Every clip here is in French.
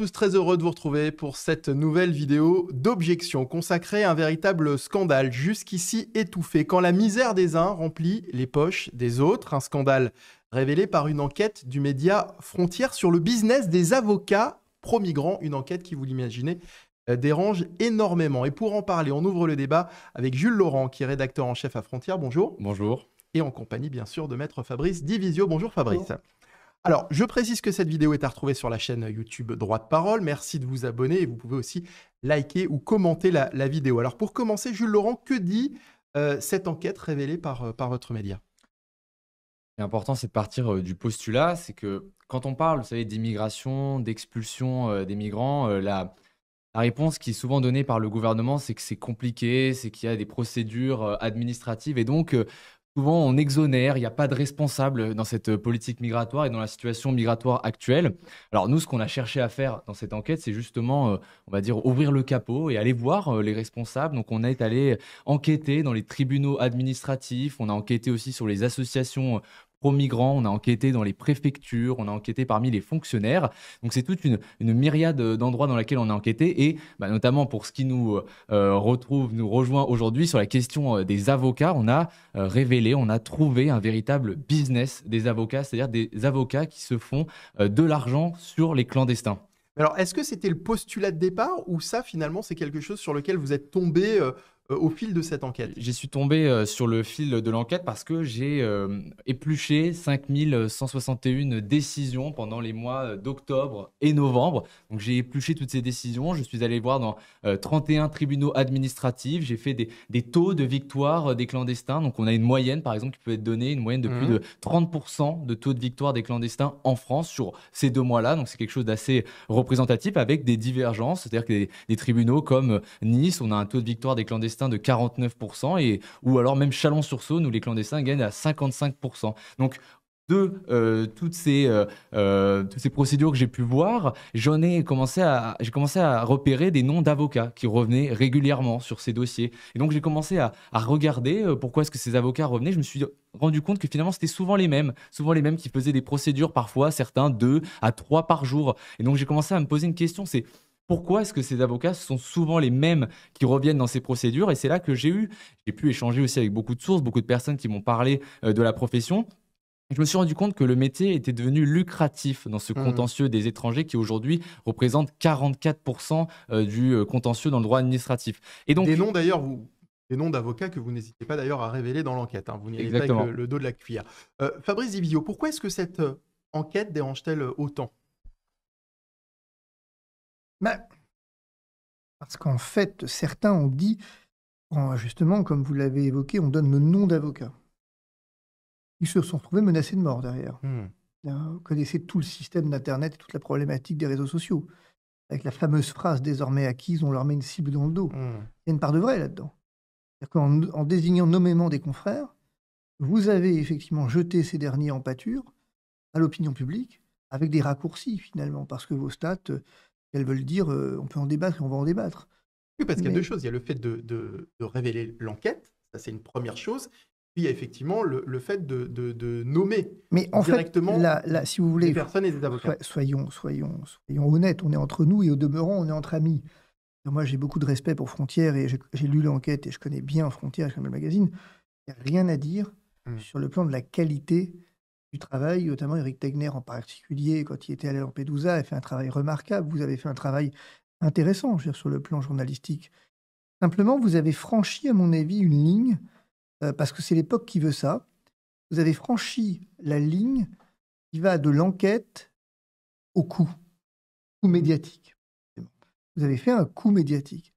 tous, très heureux de vous retrouver pour cette nouvelle vidéo d'objection consacrée à un véritable scandale jusqu'ici étouffé, quand la misère des uns remplit les poches des autres. Un scandale révélé par une enquête du média Frontières sur le business des avocats pro-migrants, une enquête qui, vous l'imaginez, dérange énormément. Et pour en parler, on ouvre le débat avec Jules Laurent, qui est rédacteur en chef à Frontières. Bonjour. Bonjour. Et en compagnie, bien sûr, de maître Fabrice Divisio. Bonjour Fabrice. Bonjour. Alors, je précise que cette vidéo est à retrouver sur la chaîne YouTube Droit de Parole. Merci de vous abonner et vous pouvez aussi liker ou commenter la vidéo. Alors, pour commencer, Jules Laurent, que dit cette enquête révélée par votre média ? Ce qui est important, c'est de partir du postulat, c'est que quand on parle, vous savez, d'immigration, d'expulsion des migrants, la réponse qui est souvent donnée par le gouvernement, c'est que c'est compliqué, c'est qu'il y a des procédures administratives et donc souvent on exonère, il n'y a pas de responsable dans cette politique migratoire et dans la situation migratoire actuelle. Alors nous, ce qu'on a cherché à faire dans cette enquête, c'est justement, on va dire, ouvrir le capot et aller voir les responsables. Donc on est allé enquêter dans les tribunaux administratifs, on a enquêté aussi sur les associations pro-migrants, on a enquêté dans les préfectures, on a enquêté parmi les fonctionnaires. Donc c'est toute une myriade d'endroits dans lesquels on a enquêté et notamment pour ce qui nous rejoint aujourd'hui sur la question des avocats, on a révélé, on a trouvé un véritable business des avocats, c'est-à-dire des avocats qui se font de l'argent sur les clandestins. Alors, est-ce que c'était le postulat de départ ou ça, finalement, c'est quelque chose sur lequel vous êtes tombé au fil de cette enquête ? J'y suis tombé sur le fil de l'enquête parce que j'ai épluché 5161 décisions pendant les mois d'octobre et novembre. Donc j'ai épluché toutes ces décisions. Je suis allé voir dans 31 tribunaux administratifs. J'ai fait des taux de victoire des clandestins. Donc on a une moyenne, par exemple, qui peut être donnée, une moyenne de plus de 30% de taux de victoire des clandestins en France sur ces 2 mois-là. Donc c'est quelque chose d'assez représentatif avec des divergences. C'est-à-dire que des tribunaux comme Nice, on a un taux de victoire des clandestins de 49% ou alors même Chalon-sur-Saône où les clandestins gagnent à 55%. Donc toutes ces procédures que j'ai pu voir, j'ai commencé à repérer des noms d'avocats qui revenaient régulièrement sur ces dossiers. Et donc j'ai commencé à regarder pourquoi est-ce que ces avocats revenaient. Je me suis rendu compte que finalement c'était souvent les mêmes qui faisaient des procédures parfois, certains 2 à 3 par jour. Et donc j'ai commencé à me poser une question, c'est pourquoi est-ce que ces avocats sont souvent les mêmes qui reviennent dans ces procédures? Et c'est là que j'ai pu échanger aussi avec beaucoup de sources, beaucoup de personnes qui m'ont parlé de la profession. Je me suis rendu compte que le métier était devenu lucratif dans ce contentieux des étrangers qui aujourd'hui représente 44% du contentieux dans le droit administratif. Et donc, des noms d'ailleurs, des noms d'avocats que vous n'hésitez pas d'ailleurs à révéler dans l'enquête. Vous n'y allez pas avec le dos de la cuillère. Fabrice Divisio, pourquoi est-ce que cette enquête dérange-t-elle autant ? Parce qu'en fait, certains ont dit, justement, comme vous l'avez évoqué, on donne le nom d'avocats. Ils se sont retrouvés menacés de mort derrière. Vous connaissez tout le système d'Internet et toute la problématique des réseaux sociaux. Avec la fameuse phrase désormais acquise, on leur met une cible dans le dos. Il y a une part de vrai là-dedans. C'est-à-dire qu'en désignant nommément des confrères, vous avez effectivement jeté ces derniers en pâture à l'opinion publique avec des raccourcis finalement, parce que vos stats... elles veulent dire on peut en débattre et on va en débattre. Oui, parce qu'il y a 2 choses. Il y a le fait de révéler l'enquête, ça c'est une première chose. Puis il y a effectivement le fait de nommer directement si vous voulez, des personnes et des avocats. Soyons honnêtes, on est entre nous et au demeurant, on est entre amis. Moi, j'ai beaucoup de respect pour Frontières et j'ai lu l'enquête et je connais bien Frontières, je connais le magazine. Il n'y a rien à dire sur le plan de la qualité du travail, notamment Éric Tegner en particulier, quand il était à Lampedusa, a fait un travail remarquable. Vous avez fait un travail intéressant, je veux dire, sur le plan journalistique. Simplement, vous avez franchi, à mon avis, une ligne, parce que c'est l'époque qui veut ça. Vous avez franchi la ligne qui va de l'enquête au coup médiatique. Vous avez fait un coup médiatique.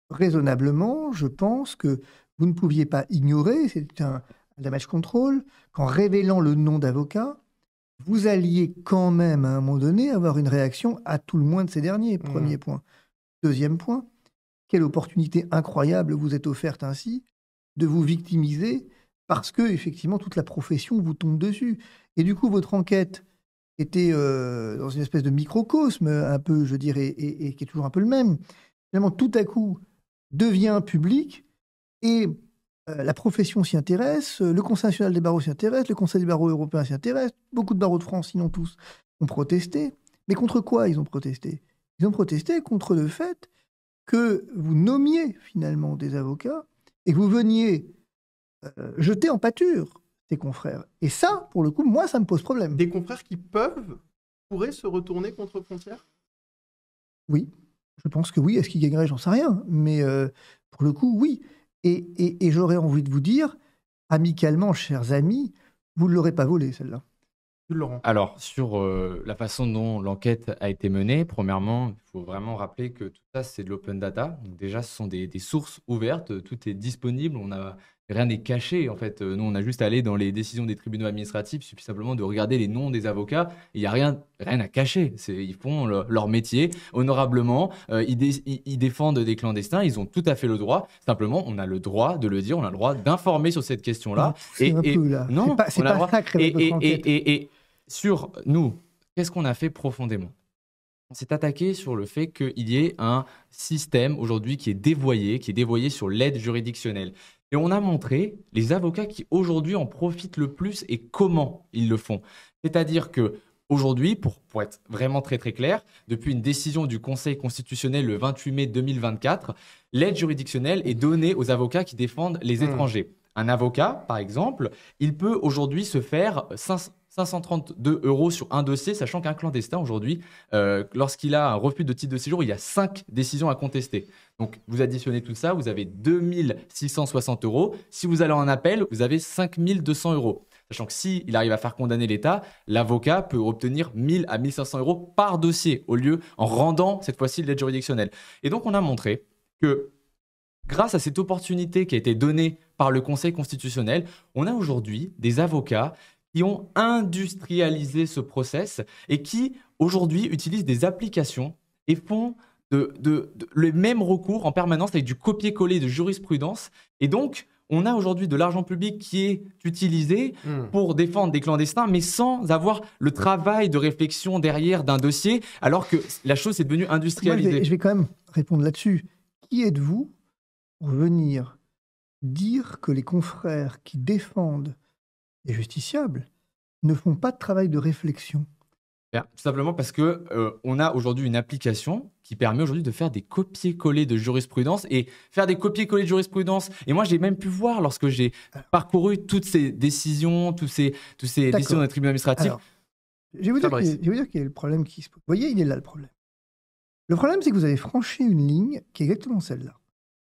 Raisonnablement, je pense que vous ne pouviez pas ignorer, c'est un damage control, qu'en révélant le nom d'avocat, vous alliez quand même, à un moment donné, avoir une réaction à tout le moins de ces derniers. Premier point. Deuxième point, quelle opportunité incroyable vous est offerte ainsi de vous victimiser parce que, effectivement, toute la profession vous tombe dessus. Et du coup, votre enquête était dans une espèce de microcosme, un peu, je dirais, et qui est toujours un peu le même. Finalement, tout à coup, devient public et la profession s'y intéresse, le Conseil national des barreaux s'y intéresse, le Conseil des barreaux européens s'y intéresse, beaucoup de barreaux de France, sinon tous, ont protesté. Mais contre quoi ils ont protesté? Ils ont protesté contre le fait que vous nommiez finalement des avocats et que vous veniez jeter en pâture tes confrères. Et ça, pour le coup, moi, ça me pose problème. Des confrères qui pourraient se retourner contre Frontières? Oui, je pense que oui. Est-ce qu'ils gagneraient? J'en sais rien. Mais pour le coup, oui. Et j'aurais envie de vous dire, amicalement, chers amis, vous ne l'aurez pas volé, celle-là. Laurent. Alors, sur la façon dont l'enquête a été menée, premièrement, il faut vraiment rappeler que tout ça, c'est de l'open data. Donc déjà, ce sont des sources ouvertes, tout est disponible, rien n'est caché. En fait, nous, on a juste à aller dans les décisions des tribunaux administratifs, il suffit simplement de regarder les noms des avocats. Il n'y a rien à cacher. Ils font leur métier honorablement, ils défendent des clandestins, ils ont tout à fait le droit. Simplement, on a le droit de le dire, on a le droit d'informer sur cette question-là. Non, c'est pas ça que votre enquête. Et sur nous, qu'est-ce qu'on a fait profondément? On s'est attaqué sur le fait qu'il y ait un système aujourd'hui qui est dévoyé sur l'aide juridictionnelle. Et on a montré les avocats qui aujourd'hui en profitent le plus et comment ils le font. C'est-à-dire que aujourd'hui, pour être vraiment très très clair, depuis une décision du Conseil constitutionnel le 28 mai 2024, l'aide juridictionnelle est donnée aux avocats qui défendent les étrangers. Un avocat, par exemple, il peut aujourd'hui se faire 532 € sur un dossier, sachant qu'un clandestin aujourd'hui, lorsqu'il a un refus de titre de séjour, il y a 5 décisions à contester. Donc, vous additionnez tout ça, vous avez 2660 €. Si vous allez en appel, vous avez 5200 €. Sachant que s'il arrive à faire condamner l'État, l'avocat peut obtenir 1000 à 1500 € par dossier, en rendant cette fois-ci l'aide juridictionnelle. Et donc, on a montré que grâce à cette opportunité qui a été donnée par le Conseil constitutionnel, on a aujourd'hui des avocats qui ont industrialisé ce process et qui, aujourd'hui, utilisent des applications et font le même recours en permanence avec du copier-coller de jurisprudence. Et donc, on a aujourd'hui de l'argent public qui est utilisé pour défendre des clandestins, mais sans avoir le travail de réflexion derrière d'un dossier, alors que la chose est devenue industrialisée. Moi, je vais quand même répondre là-dessus. Qui êtes-vous pour venir dire que les confrères qui défendent les justiciables ne font pas de travail de réflexion? Tout simplement parce que on a aujourd'hui une application qui permet aujourd'hui de faire des copier-coller de jurisprudence et faire des copier-coller de jurisprudence. Et moi, j'ai même pu voir lorsque j'ai parcouru toutes ces décisions, toutes ces décisions des tribunaux administratifs. Alors, je vais vous dire quel est le problème qui se pose. Vous voyez, il est là le problème. Le problème, c'est que vous avez franchi une ligne qui est exactement celle-là.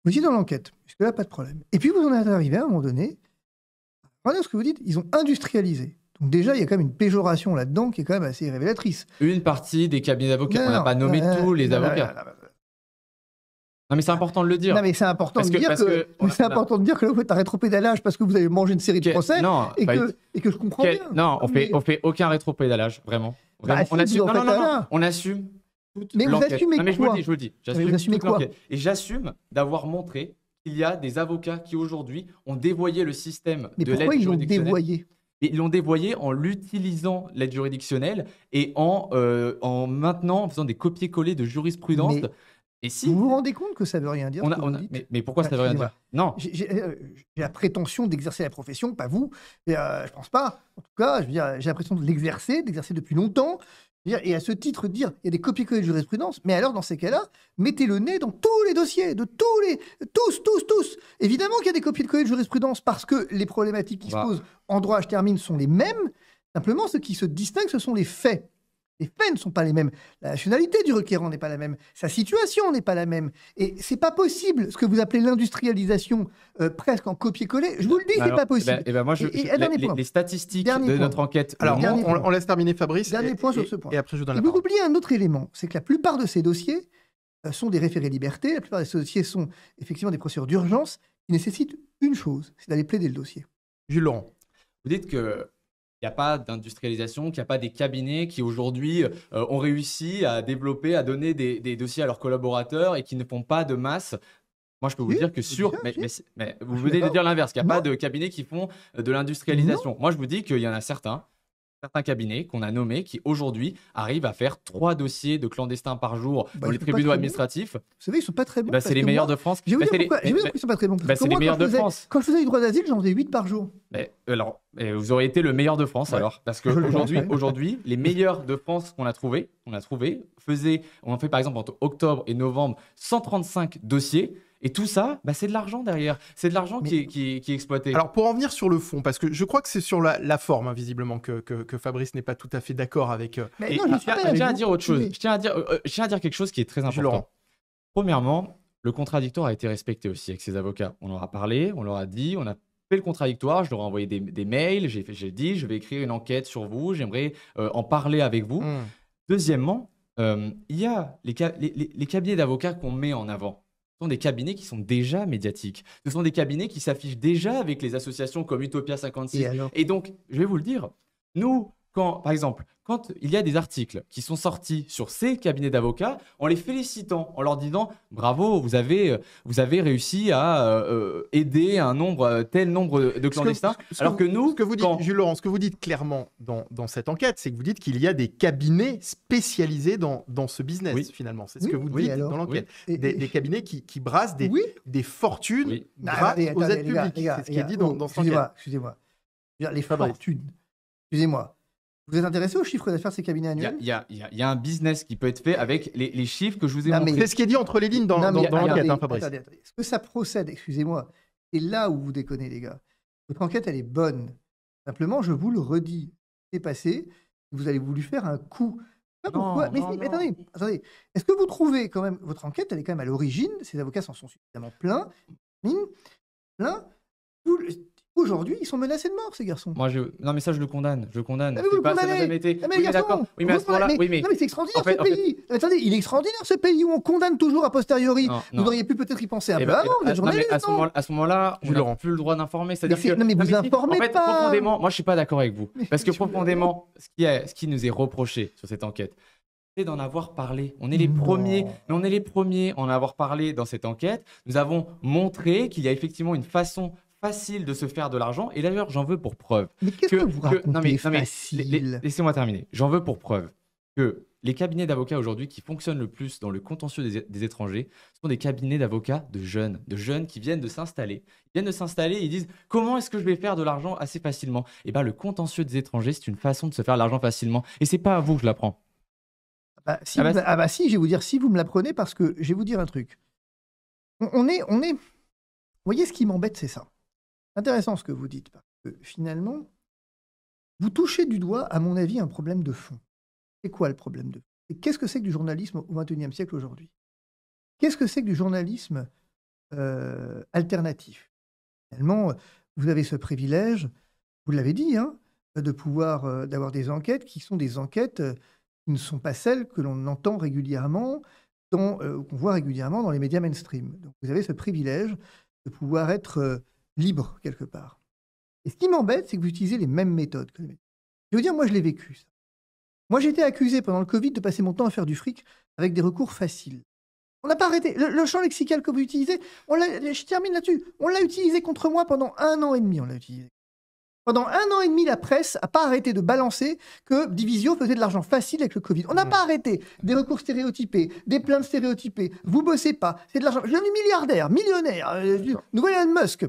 Vous étiez dans l'enquête, jusque-là, pas de problème. Et puis, vous en êtes arrivé à un moment donné, regardez ce que vous dites, ils ont industrialisé. Donc déjà, il y a quand même une péjoration là-dedans qui est quand même assez révélatrice. Une partie des cabinets d'avocats, on n'a pas nommé tous les avocats. Non, mais c'est important de le dire. Non, mais c'est important de dire que c'est important de dire que là, vous faites un rétropédalage parce que vous avez mangé une série de procès et que je comprends bien. Non, on fait aucun rétropédalage, vraiment. On assume. On assume toute mais l'enquête. Vous assumez quoi? Mais je vous le dis. J'assume toute l'enquête. Et j'assume d'avoir montré qu'il y a des avocats qui aujourd'hui ont dévoyé le système de l'aide juridictionnelle. Mais pourquoi ils l'ont dévoyé? Ils l'ont dévoyé en l'utilisant, l'aide juridictionnelle, et en faisant des copier-coller de jurisprudence. Et si vous vous rendez compte que ça ne veut rien dire? Mais pourquoi ça ne veut rien dire? Non. J'ai la prétention d'exercer la profession, pas vous. Je ne pense pas. En tout cas, j'ai l'impression de d'exercer depuis longtemps. Et à ce titre, dire il y a des copier-coller de jurisprudence, mais alors dans ces cas-là, mettez le nez dans tous les dossiers, tous. Évidemment qu'il y a des copier-coller de jurisprudence parce que les problématiques qui se posent en droit, je termine, sont les mêmes. Simplement, ce qui se distingue, ce sont les faits. Les faits ne sont pas les mêmes. La nationalité du requérant n'est pas la même. Sa situation n'est pas la même. Et c'est pas possible. Ce que vous appelez l'industrialisation presque en copier-coller, je vous le dis, c'est pas possible. Les statistiques de notre enquête. Alors, on laisse terminer Fabrice. Dernier point sur ce point. Et après, je donne la parole. Vous oubliez un autre élément, c'est que la plupart de ces dossiers sont des référés liberté. La plupart de ces dossiers sont effectivement des procédures d'urgence qui nécessitent une chose, c'est d'aller plaider le dossier. Jules Laurent. Vous dites que il n'y a pas d'industrialisation, qu'il n'y a pas des cabinets qui aujourd'hui ont réussi à développer, à donner des dossiers à leurs collaborateurs et qui ne font pas de masse. Moi, je peux vous dire que mais vous venez de dire l'inverse, qu'il n'y a pas de cabinets qui font de l'industrialisation. Moi, je vous dis qu'il y en a certains. certains cabinets qu'on a nommés qui aujourd'hui arrivent à faire 3 dossiers de clandestins par jour dans les ils sont pas tribunaux très administratifs. Vous savez, ils sont pas très bons. Bah, parce c'est les que meilleurs moi, de France. Je vais vous Bah, dire c'est les- pourquoi. Je vais vous dire pourquoi ils sont pas très bons. Parce bah, que c'est les moi, meilleurs de quand France. je faisais du droit d'asile, j'en faisais 8 par jour. Mais, alors, vous aurez été le meilleur de France Ouais. alors, parce Je le pense, qu'aujourd'hui, ouais. aujourd'hui, les meilleurs de France qu'on a trouvé, on fait par exemple entre octobre et novembre 135 dossiers, et tout ça, bah, c'est de l'argent derrière, c'est de l'argent qui est exploité. Alors, pour en venir sur le fond, parce que je crois que c'est sur la forme, hein, visiblement, que Fabrice n'est pas tout à fait d'accord avec... Mais Et non, je je suis pas avec tiens à vous. dire autre chose. Oui. Je tiens à dire quelque chose qui est très Jules Laurent. important. Premièrement, le contradictoire a été respecté aussi avec ses avocats. On leur a parlé, on leur a dit, on a fait le contradictoire, je leur ai envoyé des mails, j'ai dit, je vais écrire une enquête sur vous, j'aimerais en parler avec vous. Deuxièmement, il y a les cabinets d'avocats qu'on met en avant. Ce sont des cabinets qui sont déjà médiatiques. Ce sont des cabinets qui s'affichent déjà avec les associations comme Utopia 56. Et alors Et donc, je vais vous le dire, nous, par exemple, quand il y a des articles qui sont sortis sur ces cabinets d'avocats, en les félicitant, en leur disant bravo, vous avez réussi à aider tel nombre de clandestins. Alors que nous, ce que vous dites, Jules Laurent, ce que vous dites clairement dans cette enquête, c'est que vous dites qu'il y a des cabinets spécialisés dans ce business, Oui. finalement. C'est ce Oui, que vous oui, dites alors. dans l'enquête. Et- Des cabinets qui brassent des fortunes Oui. grâce Attendez, aux aides les gars, publiques. les gars, C'est ce qui les est gars. dit dans cette enquête. Excusez-moi. Je veux dire, les Fabrice. fortunes. Excusez-moi. Vous êtes intéressé au chiffre d'affaires de ces cabinets annuels? Il y a un business qui peut être fait avec les chiffres que je vous ai Non, mais- montrés. C'est ce qui est dit entre les lignes dans Non, mais l'enquête, regardez, hein, Fabrice. attendez. Est-ce que ça procède? Excusez-moi. C'est là où vous déconnez, les gars. Votre enquête, elle est bonne. Simplement, je vous le redis. C'est passé. Vous avez voulu faire un coup. Pas Non, pourquoi. Mais, non, si, mais non. attendez. Est-ce que vous trouvez quand même. Votre enquête, elle est quand même à l'origine. Ces avocats s'en sont suffisamment pleins. Aujourd'hui, ils sont menacés de mort, ces garçons. Non, mais ça, je le condamne. Je le condamne. Ah, mais vous C'est le pas- ça n'a condamnez. jamais été. Ah, mais Oui, les mais garçons, d'accord. Oui, mais à ce moment-là, oui, mais. Non, mais c'est extraordinaire En fait, ce pays. Attendez, il est extraordinaire ce pays où on condamne toujours a posteriori. Non, Vous non. auriez pu peut-être y penser un Eh peu ben, avant. Vous êtes non, mais journaliste, non à ce moment-là, on Jules n'a Laurent. plus le droit d'informer. Mais C'est-à-dire que. non, mais vous si, informez en fait, pas. profondément, moi, je suis pas d'accord avec vous. Mais- Parce que je suis profondément, ce qui nous est reproché sur cette enquête, c'est d'en avoir parlé. On est les Non. premiers, mais on est les premiers à en avoir parlé dans cette enquête. Nous avons montré qu'il y a effectivement une façon facile de se faire de l'argent. Et d'ailleurs, j'en veux pour preuve. Mais qu'est-ce que vous racontez non, mais facile laissez-moi terminer. J'en veux pour preuve que les cabinets d'avocats aujourd'hui qui fonctionnent le plus dans le contentieux des étrangers sont des cabinets d'avocats de jeunes qui viennent de s'installer. Ils viennent de s'installer et ils disent comment est-ce que je vais faire de l'argent assez facilement? Et bien, le contentieux des étrangers, c'est une façon de se faire de l'argent facilement. Et c'est pas à vous que je l'apprends. Si, Ah bah, si, je vais vous dire si vous me l'apprenez parce que je vais vous dire un truc. On est. Vous voyez, ce qui m'embête, c'est ça. Intéressant ce que vous dites, parce que finalement, vous touchez du doigt, à mon avis, un problème de fond. C'est quoi le problème de fond? Et qu'est-ce que c'est que du journalisme au XXIe siècle aujourd'hui? Qu'est-ce que c'est que du journalisme alternatif? Finalement, vous avez ce privilège, vous l'avez dit, hein, de pouvoir d'avoir des enquêtes qui sont des enquêtes qui ne sont pas celles que l'on entend régulièrement, qu'on voit régulièrement dans les médias mainstream. Donc vous avez ce privilège de pouvoir être libre quelque part. Et ce qui m'embête, c'est que vous utilisez les mêmes méthodes que les médias. Je veux dire, moi je l'ai vécu, ça. Moi j'ai été accusé pendant le Covid de passer mon temps à faire du fric avec des recours faciles. On n'a pas arrêté. Le champ lexical que vous utilisez, je termine là-dessus, on l'a utilisé contre moi pendant 1 an et demi. On l'a utilisé. Pendant 1 an et demi, la presse n'a pas arrêté de balancer que Divisio faisait de l'argent facile avec le Covid. On n'a pas arrêté. Des recours stéréotypés, des plaintes stéréotypées. Vous bossez pas, c'est de l'argent. Je suis devenu milliardaire, millionnaire, nouvel Elon Musk,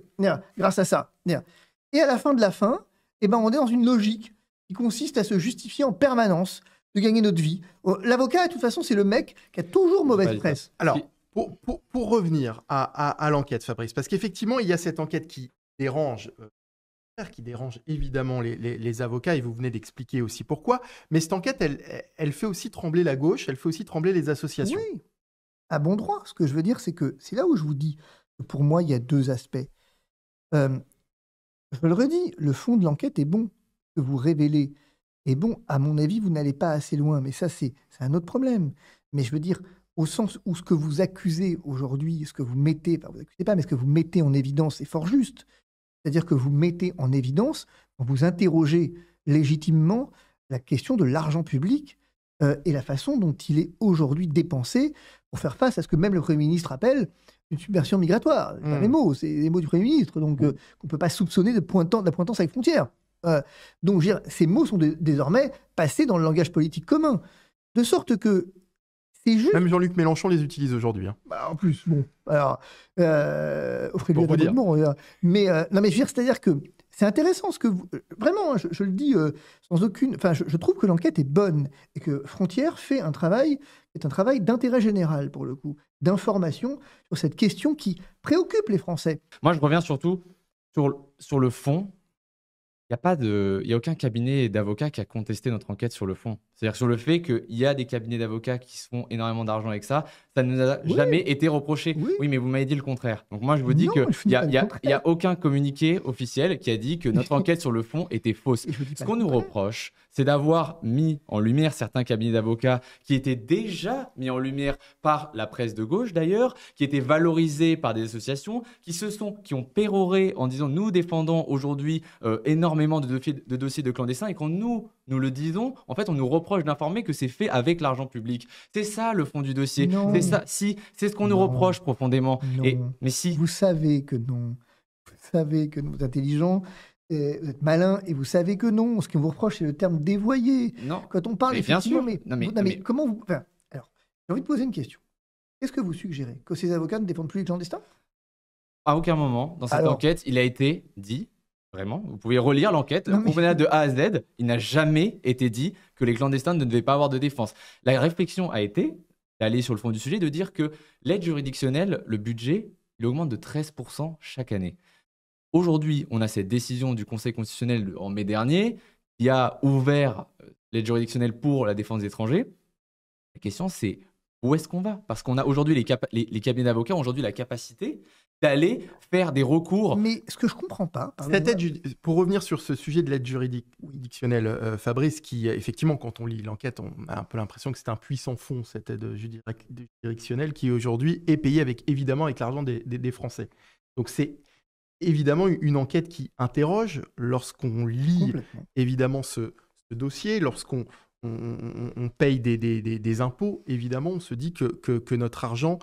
grâce à ça. Et à la fin de la fin, eh ben, on est dans une logique qui consiste à se justifier en permanence de gagner notre vie. L'avocat, de toute façon, c'est le mec qui a toujours mauvaise presse. Alors, pour revenir à l'enquête, Fabrice, parce qu'effectivement, il y a cette enquête qui dérange évidemment les avocats, et vous venez d'expliquer aussi pourquoi, mais cette enquête, elle fait aussi trembler la gauche, elle fait aussi trembler les associations. Oui, à bon droit. Ce que je veux dire, c'est que c'est là où je vous dis que pour moi, il y a 2 aspects. Je le redis, le fond de l'enquête est bon. Ce que vous révélez est bon. À mon avis, vous n'allez pas assez loin, mais ça, c'est un autre problème. Mais je veux dire, au sens où ce que vous accusez aujourd'hui, ce que vous mettez, enfin, vous accusez pas, mais ce que vous mettez en évidence est fort juste. C'est-à-dire que vous mettez en évidence, quand vous interrogez légitimement la question de l'argent public et la façon dont il est aujourd'hui dépensé pour faire face à ce que même le Premier ministre appelle une submersion migratoire. C'est pas les mots, c'est les mots du Premier ministre, donc qu'on ne peut pas soupçonner de la pointance avec frontières. Donc, je veux dire, ces mots sont désormais passés dans le langage politique commun. De sorte que c'est juste... Même Jean-Luc Mélenchon les utilise aujourd'hui. Hein. Bah, en plus, bon, alors, offrez-lui Pour vous dire. mais non, mais je veux dire, c'est-à-dire que c'est intéressant ce que vous... Vraiment, hein, je le dis sans aucune... Enfin, je trouve que l'enquête est bonne et que Frontières fait un travail d'intérêt général, pour le coup, d'information sur cette question qui préoccupe les Français. Moi, je reviens surtout sur le fond. Il y a aucun cabinet d'avocats qui a contesté notre enquête sur le fond. C'est-à-dire sur le fait qu'il y a des cabinets d'avocats qui se font énormément d'argent avec ça. Ça ne nous a jamais été reproché. Oui. Mais vous m'avez dit le contraire. Donc moi, je vous dis Non, qu'il je vous dis pas le n'y contraire. a aucun communiqué officiel qui a dit que notre enquête sur le fond était fausse. Et je vous dis Ce pas qu'on le nous contraire. reproche, c'est d'avoir mis en lumière certains cabinets d'avocats qui étaient déjà mis en lumière par la presse de gauche d'ailleurs, qui étaient valorisés par des associations, qui ont péroré en disant nous défendons aujourd'hui énormément de dossiers de clandestins et quand nous le disons, en fait on nous reproche d'informer que c'est fait avec l'argent public. C'est ça le fond du dossier. Non. C'est ça, si, c'est ce qu'on nous Non. reproche profondément. Non. Mais si. Vous savez que non. Vous savez que vous êtes intelligent, vous êtes malin, et vous savez que non. Ce qu'on vous reproche, c'est le terme dévoyé. Non. Quand on parle Mais bien effectivement, sûr. mais, Non, mais- comment vous... Enfin, alors, j'ai envie de poser une question. Qu'est-ce que vous suggérez? Que ces avocats ne défendent plus les clandestins? À aucun moment dans cette Alors. enquête, il a été dit, vraiment, vous pouvez relire l'enquête, Non, mais- comprenez de A à Z, il n'a jamais été dit que les clandestins ne devaient pas avoir de défense. La réflexion a été d'aller sur le fond du sujet, de dire que l'aide juridictionnelle, le budget, il augmente de 13% chaque année. Aujourd'hui, on a cette décision du Conseil constitutionnel en mai dernier qui a ouvert l'aide juridictionnelle pour la défense des étrangers. La question, c'est où est-ce qu'on va? Parce qu'on a aujourd'hui, les cabinets d'avocats ont aujourd'hui la capacité d'aller faire des recours. Mais ce que je comprends pas, Cette pour revenir sur ce sujet de l'aide juridictionnelle, Fabrice, qui effectivement, quand on lit l'enquête, on a un peu l'impression que c'est un puissant fond, cette aide juridictionnelle, qui aujourd'hui est payée évidemment avec l'argent des Français. Donc c'est évidemment une enquête qui interroge lorsqu'on lit complètement. évidemment ce dossier, lorsqu'on on paye des impôts, évidemment, on se dit que notre argent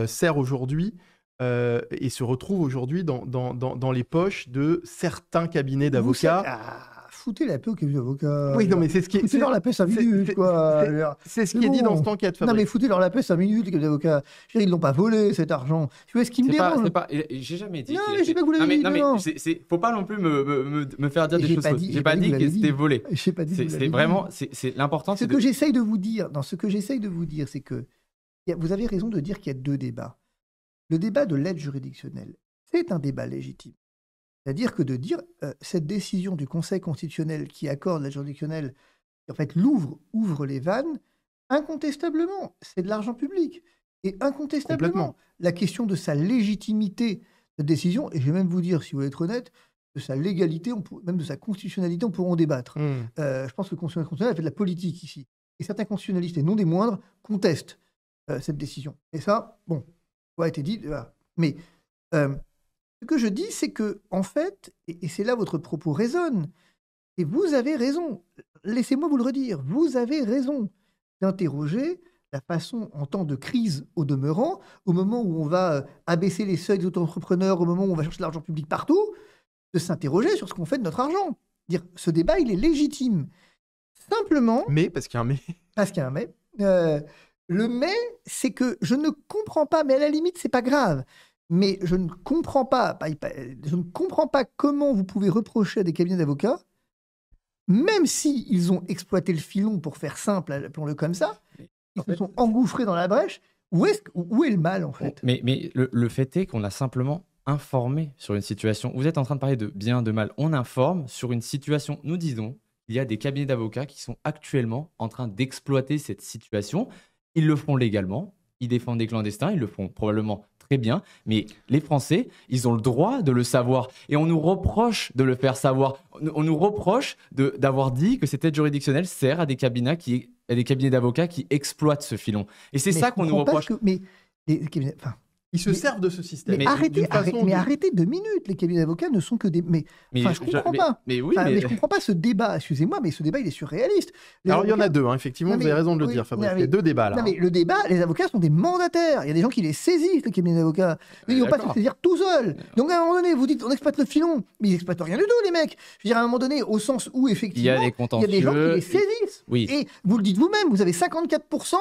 sert aujourd'hui et se retrouve aujourd'hui dans les poches de certains cabinets d'avocats. Foutez la paix aux cabinets d'avocats. Oui, non, mais c'est ce qui est. Foutez-leur la paix 5 minutes, quoi. C'est ce qui est dit dans cette enquête, Fabrice. Non, mais foutez-leur la paix 5 minutes, les cabinets d'avocats. Ils ne l'ont pas volé, cet argent. Tu vois ce qui me dérange? J'ai jamais dit. Non, qu'il mais je sais était- pas que vous l'avez dit, non, mais non. faut pas non plus me faire dire des J'ai choses pas fausses. dit- J'ai pas dit que c'était volé. J'ai pas dit que vous C'est l'avez vraiment. dit. C'est l'important. Ce que j'essaye de vous dire, c'est que vous avez raison de dire qu'il y a deux débats. Le débat de l'aide juridictionnelle, c'est un débat légitime. C'est-à-dire que de dire cette décision du Conseil constitutionnel qui accorde l'aide juridictionnelle, qui en fait ouvre les vannes, incontestablement, c'est de l'argent public. Et incontestablement, Complètement. la question de sa légitimité de décision, et je vais même vous dire, si vous voulez être honnête, de sa légalité, même de sa constitutionnalité, on pourra en débattre. Je pense que le Conseil constitutionnel a fait de la politique ici. Et certains constitutionnalistes, et non des moindres, contestent cette décision. Et ça, bon, ça a été dit. Voilà. Mais ce que je dis, c'est que, en fait, et c'est là votre propos résonne, et vous avez raison, laissez-moi vous le redire, vous avez raison d'interroger la façon, en temps de crise au demeurant, au moment où on va abaisser les seuils des auto-entrepreneurs, au moment où on va chercher de l'argent public partout, de s'interroger sur ce qu'on fait de notre argent. Dire, ce débat, il est légitime. Simplement, Mais, parce qu'il y a un mais. parce qu'il y a un mais, le mais, c'est que je ne comprends pas, mais à la limite, c'est pas grave. Mais je ne comprends pas comment vous pouvez reprocher à des cabinets d'avocats, même si ils ont exploité le filon pour faire simple, appelons-le comme ça, ils se sont engouffrés dans la brèche. Où est le mal, en fait? Mais le fait est qu'on a simplement informé sur une situation. Vous êtes en train de parler de bien, de mal. On informe sur une situation. Nous disons qu'il y a des cabinets d'avocats qui sont actuellement en train d'exploiter cette situation. Ils le font légalement. Ils défendent des clandestins. Ils le font probablement très bien. Mais les Français, ils ont le droit de le savoir. Et on nous reproche de le faire savoir. On nous reproche d'avoir dit que cette aide juridictionnelle sert à des cabinets d'avocats qui exploitent ce filon. Et c'est Mais ça je qu'on nous comprends pas reproche. mais les cabinets, enfin, Ils se servent de ce système. Mais arrêtez 2 minutes. Les cabinets d'avocats ne sont que des. Je comprends pas. Mais oui, mais je comprends pas ce débat. Excusez-moi, mais ce débat, il est surréaliste. Alors, il y en a deux, hein, effectivement, vous avez raison de le dire, Fabrice. Il y a deux débats là. Non, mais le débat, les avocats sont des mandataires. Il y a des gens qui les saisissent, les cabinets d'avocats. Ils ne vont pas se saisir tout seuls. Donc, à un moment donné, vous dites, on exploite le filon. Mais ils n'exploitent rien du tout, les mecs. Je veux dire, à un moment donné, au sens où, effectivement, il y a des gens qui les saisissent. Oui. Et vous le dites vous-même, vous avez 54%.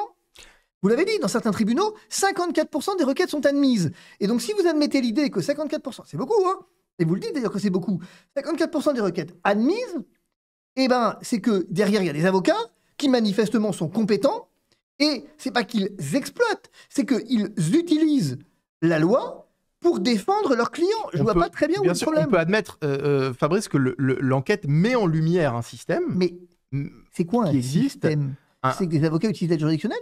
Vous l'avez dit, dans certains tribunaux, 54% des requêtes sont admises. Et donc, si vous admettez l'idée que 54%, c'est beaucoup, hein, et vous le dites d'ailleurs que c'est beaucoup, 54% des requêtes admises, eh ben, c'est que derrière, il y a des avocats qui manifestement sont compétents, et c'est pas qu'ils exploitent, c'est qu'ils utilisent la loi pour défendre leurs clients. Je vois pas très bien où est le problème. On peut admettre, Fabrice, que l'enquête met en lumière un système. Mais c'est quoi un système? C'est que des avocats utilisent l'aide juridictionnelle?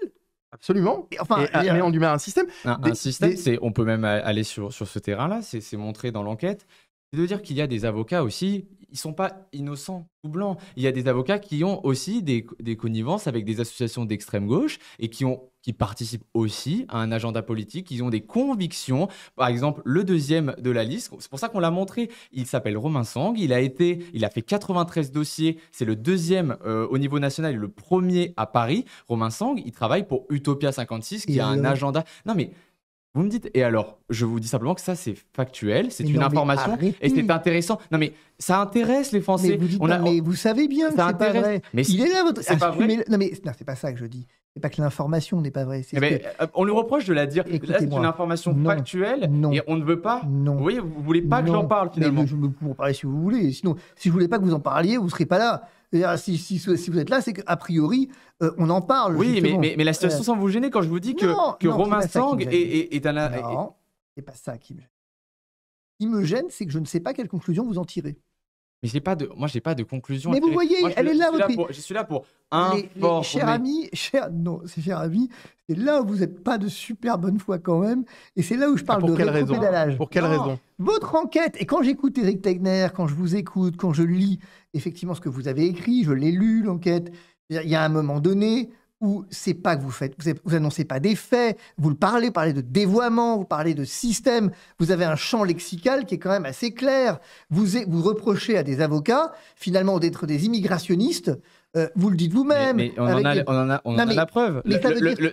Absolument. Mais on lui met un système. Un système, on peut même aller sur ce terrain-là, c'est montré dans l'enquête. C'est de dire qu'il y a des avocats aussi, ils ne sont pas innocents ou blancs. Il y a des avocats qui ont aussi des connivences avec des associations d'extrême gauche et qui participent aussi à un agenda politique, ils ont des convictions. Par exemple, le deuxième de la liste, c'est pour ça qu'on l'a montré, il s'appelle Romain Sang, il a fait 93 dossiers, c'est le deuxième au niveau national et le premier à Paris. Romain Sang, il travaille pour Utopia 56 qui a un agenda... Non mais... Vous me dites, et alors, je vous dis simplement que ça, c'est factuel, c'est une information, et c'est intéressant. Non, mais ça intéresse les Français. Mais vous savez bien que c'est pas vrai. Mais il est là, votre... C'est pas vrai. Non, c'est pas ça que je dis. C'est pas que l'information n'est pas vraie. On lui reproche de la dire. Là, c'est une information factuelle, et on ne veut pas. Non. Vous voyez, vous voulez pas que j'en parle, finalement. Mais je peux en parler si vous voulez. Sinon, si je voulais pas que vous en parliez, vous serez pas là. Si vous êtes là, c'est qu'a priori, on en parle. Oui, mais la situation sans vous gêner quand je vous dis que Romain Sang est un... Non, c'est pas ça qui me gêne. Ce qui me gêne, c'est que je ne sais pas quelle conclusion vous en tirez. Mais moi, j'ai pas de conclusion. Mais vous voyez, elle est là, votre... Je suis là pour informer. Cher ami, cher ami, c'est là où vous n'êtes pas de super bonne foi quand même. Et c'est là où je parle de rétropédalage. Pour quelle raison? Votre enquête, et quand j'écoute Éric Tegner, quand je vous écoute, quand je lis effectivement ce que vous avez écrit, je l'ai lu, l'enquête, il y a un moment donné où c'est pas que vous annoncez pas des faits, vous parlez de dévoiement, vous parlez de système, vous avez un champ lexical qui est quand même assez clair. Vous reprochez à des avocats, finalement, d'être des immigrationnistes. Vous le dites vous-même. Mais on en a la preuve.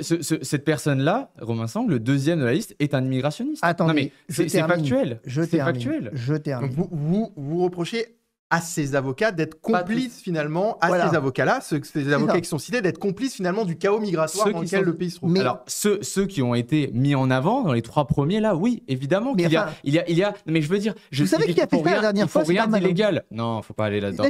Cette personne-là, Romain Sang, le deuxième de la liste, est un immigrationniste. Attendez, c'est factuel. C'est factuel. Je termine. Donc vous reprochez à ces avocats d'être complices finalement, ces avocats-là, ces avocats qui sont cités, d'être complices finalement du chaos migratoire dans lequel le pays se trouve. Alors, ceux qui ont été mis en avant dans les 3 premiers, là, oui, évidemment qu'il y a... Mais je veux dire... Vous savez qui a fait ça la dernière fois? Il ne faut rien d'illégal. Non, il ne faut pas aller là-dedans.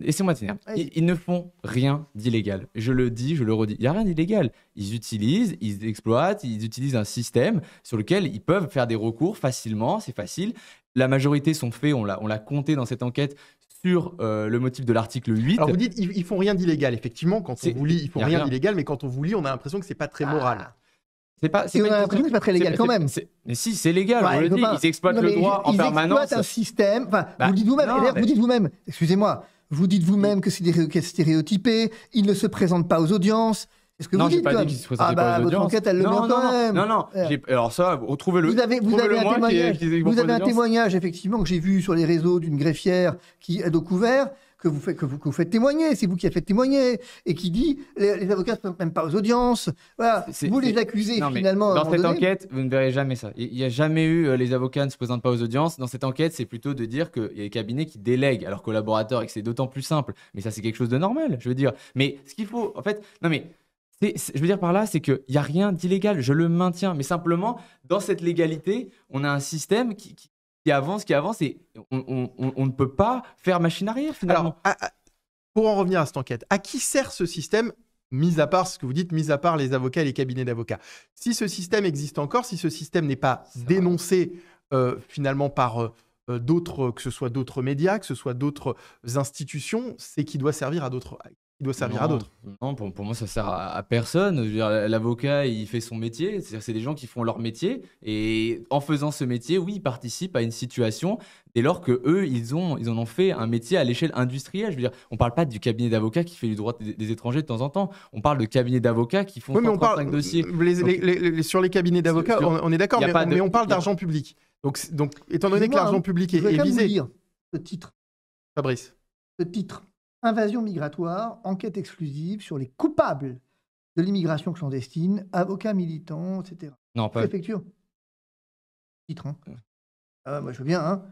Laissez-moi tenir. Ils ne font rien d'illégal. Je le dis, je le redis. Il n'y a rien d'illégal. Ils utilisent, ils exploitent, ils utilisent un système sur lequel ils peuvent faire des recours facilement, c'est facile. La majorité sont faits, on l'a compté dans cette enquête, sur le motif de l'article 8. Alors vous dites, ils font rien d'illégal. Effectivement, quand on vous lit, ils font rien d'illégal, mais quand on vous lit, on a l'impression que c'est pas très moral. On a l'impression que c'est pas très légal quand même. Mais si, c'est légal, on le dit, ils exploitent le droit en permanence. Ils exploitent un système, vous dites vous-même, excusez-moi, vous dites vous-même que c'est des requêtes stéréotypées, ils ne se présentent pas aux audiences. Est-ce que vous dites, pas dit qu'ils se présentaient pas aux votre audiences. Enquête, elle le met quand même. Non. Alors ça, retrouvez-le. Vous avez un témoignage, effectivement, que j'ai vu sur les réseaux d'une greffière qui a dos couvert, que vous faites témoigner, c'est vous qui avez fait témoigner, et qui dit les avocats ne se présentent même pas aux audiences. Voilà. Vous les accusez finalement. Dans cette enquête, vous ne verrez jamais ça. Il n'y a jamais eu les avocats ne se présentent pas aux audiences. Dans cette enquête, c'est plutôt de dire qu'il y a des cabinets qui délèguent à leurs collaborateurs et que c'est d'autant plus simple. Mais ça, c'est quelque chose de normal, je veux dire. Mais ce qu'il faut, en fait, je veux dire par là, c'est qu'il n'y a rien d'illégal, je le maintiens. Mais simplement, dans cette légalité, on a un système qui avance et on ne peut pas faire machine arrière finalement. Alors, pour en revenir à cette enquête, à qui sert ce système, mis à part ce que vous dites, mis à part les avocats et les cabinets d'avocats? Si ce système existe encore, si ce système n'est pas dénoncé finalement par d'autres, que ce soit d'autres médias, que ce soit d'autres institutions, c'est qu'il doit servir à d'autres... Il doit servir à d'autres. Non, pour moi, ça sert à personne. Je veux dire, l'avocat, il fait son métier. C'est-à-dire, c'est des gens qui font leur métier. Et en faisant ce métier, oui, ils participent à une situation dès lors que eux, ils en ont fait un métier à l'échelle industrielle. Je veux dire, on parle pas du cabinet d'avocats qui fait du droit des étrangers de temps en temps. On parle de cabinets d'avocats qui font 135 dossiers. Sur les cabinets d'avocats, on est d'accord, mais on parle y a- d'argent public. Donc, étant donné que Excusez-moi, l'argent public Je vais est quand même vous visé, lire ce titre. Fabrice. Ce titre. Invasion migratoire, enquête exclusive sur les coupables de l'immigration clandestine, avocats militants, etc. Non, pas. Préfecture. Titre, hein. Moi, je veux bien, hein.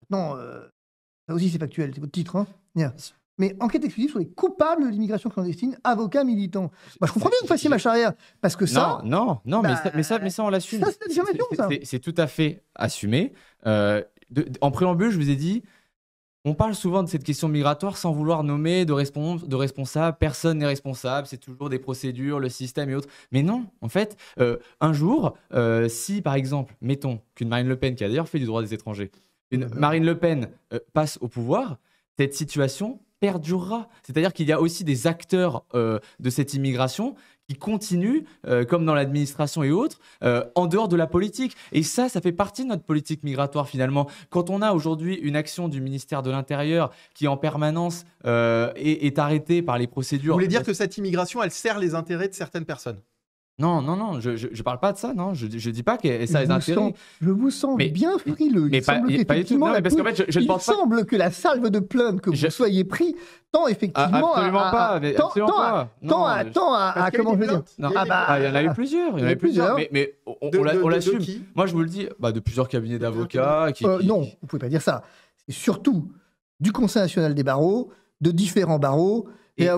Maintenant, ça aussi, c'est factuel, c'est votre titre, hein. Bien. Mais enquête exclusive sur les coupables de l'immigration clandestine, avocats militants. Moi, je comprends bien que vous fassiez marche arrière, parce que ça... Non, bah, mais ça, on l'assume. ça, c'est la diffamation, ça. C'est tout à fait assumé. En préambule, je vous ai dit, on parle souvent de cette question migratoire sans vouloir nommer de responsables. Personne n'est responsable. C'est toujours des procédures, le système et autres. Mais non, en fait, un jour, si par exemple, mettons qu'une Marine Le Pen, qui a d'ailleurs fait du droit des étrangers, Marine Le Pen passe au pouvoir, cette situation perdurera. C'est-à-dire qu'il y a aussi des acteurs de cette immigration qui continuent, comme dans l'administration et autres, en dehors de la politique. Et ça fait partie de notre politique migratoire finalement. Quand on a aujourd'hui une action du ministère de l'Intérieur qui en permanence est arrêtée par les procédures... Vous voulez dire que cette immigration, elle sert les intérêts de certaines personnes? Non, je parle pas de ça, non. Je dis pas que ça a des intérêts. Je vous sens Mais- bien frileux. mais Il pas- semble pas du tout. qu'effectivement, Non, mais parce qu'en fait, je ne il pense pas. semble que la salve de plainte que vous soyez pris tend effectivement Absolument pas. Mais absolument pas. Non, Parce qu'il y a eu comment des je veux dire plaintes. Non. Il y a eu des bah, plaintes. il y en a eu plusieurs. Il y en a eu plusieurs. Mais on De l'assume. qui? Moi, je vous le dis, de plusieurs cabinets d'avocats. Non, vous pouvez pas dire ça. C'est surtout du Conseil national des barreaux, de différents barreaux. Et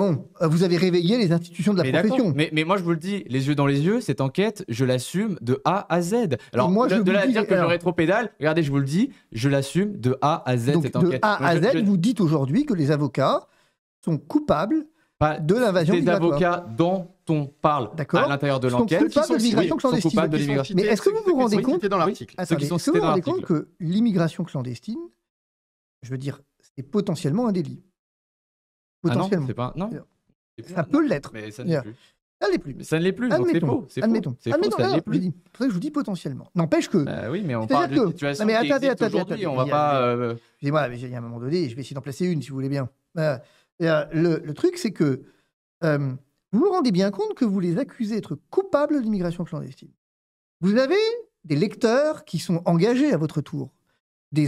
vous avez réveillé les institutions de la profession. Mais moi, je vous le dis, les yeux dans les yeux, cette enquête, je l'assume de A à Z. Alors, moi, je de vous là à dis- dire que je alors- rétropédale, regardez, je vous le dis, je l'assume de A à Z, Donc cette de enquête. A à Z, vous dites aujourd'hui que les avocats sont coupables Pas de l'invasion des migratoire. avocats dont on parle D'accord. à l'intérieur de Sont l'enquête. coupables de l'immigration sont clandestine. coupables de Ceux qui sont l'immigration. Mais est-ce que vous vous rendez ceux qui compte étaient dans l'article? Ceux qui sont Est-ce que cités vous vous dans rendez compte l'article. que l'immigration clandestine, je veux dire, c'est potentiellement un délit? Ah non, Potentiellement. c'est pas. Non. Ça peut l'être. Mais ça ne l'est plus. Ça l'est plus. Mais ça ne l'est plus, donc c'est Admettons. faux. C'est faux. Admettons. C'est faux, Admettons. ça ne Non, l'est je plus. dis- c'est pour ça que je vous dis potentiellement. N'empêche que, Oui, mais on C'est-à-dire parle d'une que- situation Non, mais qui attendez, existe attendez, aujourd'hui. On attendez. va pas. excusez-moi, mais il y a un moment donné, je vais essayer d'en placer une, si vous voulez bien. Le truc, c'est que vous vous rendez bien compte que vous les accusez d'être coupables de l'immigration clandestine. Vous avez des lecteurs qui sont engagés à votre tour, des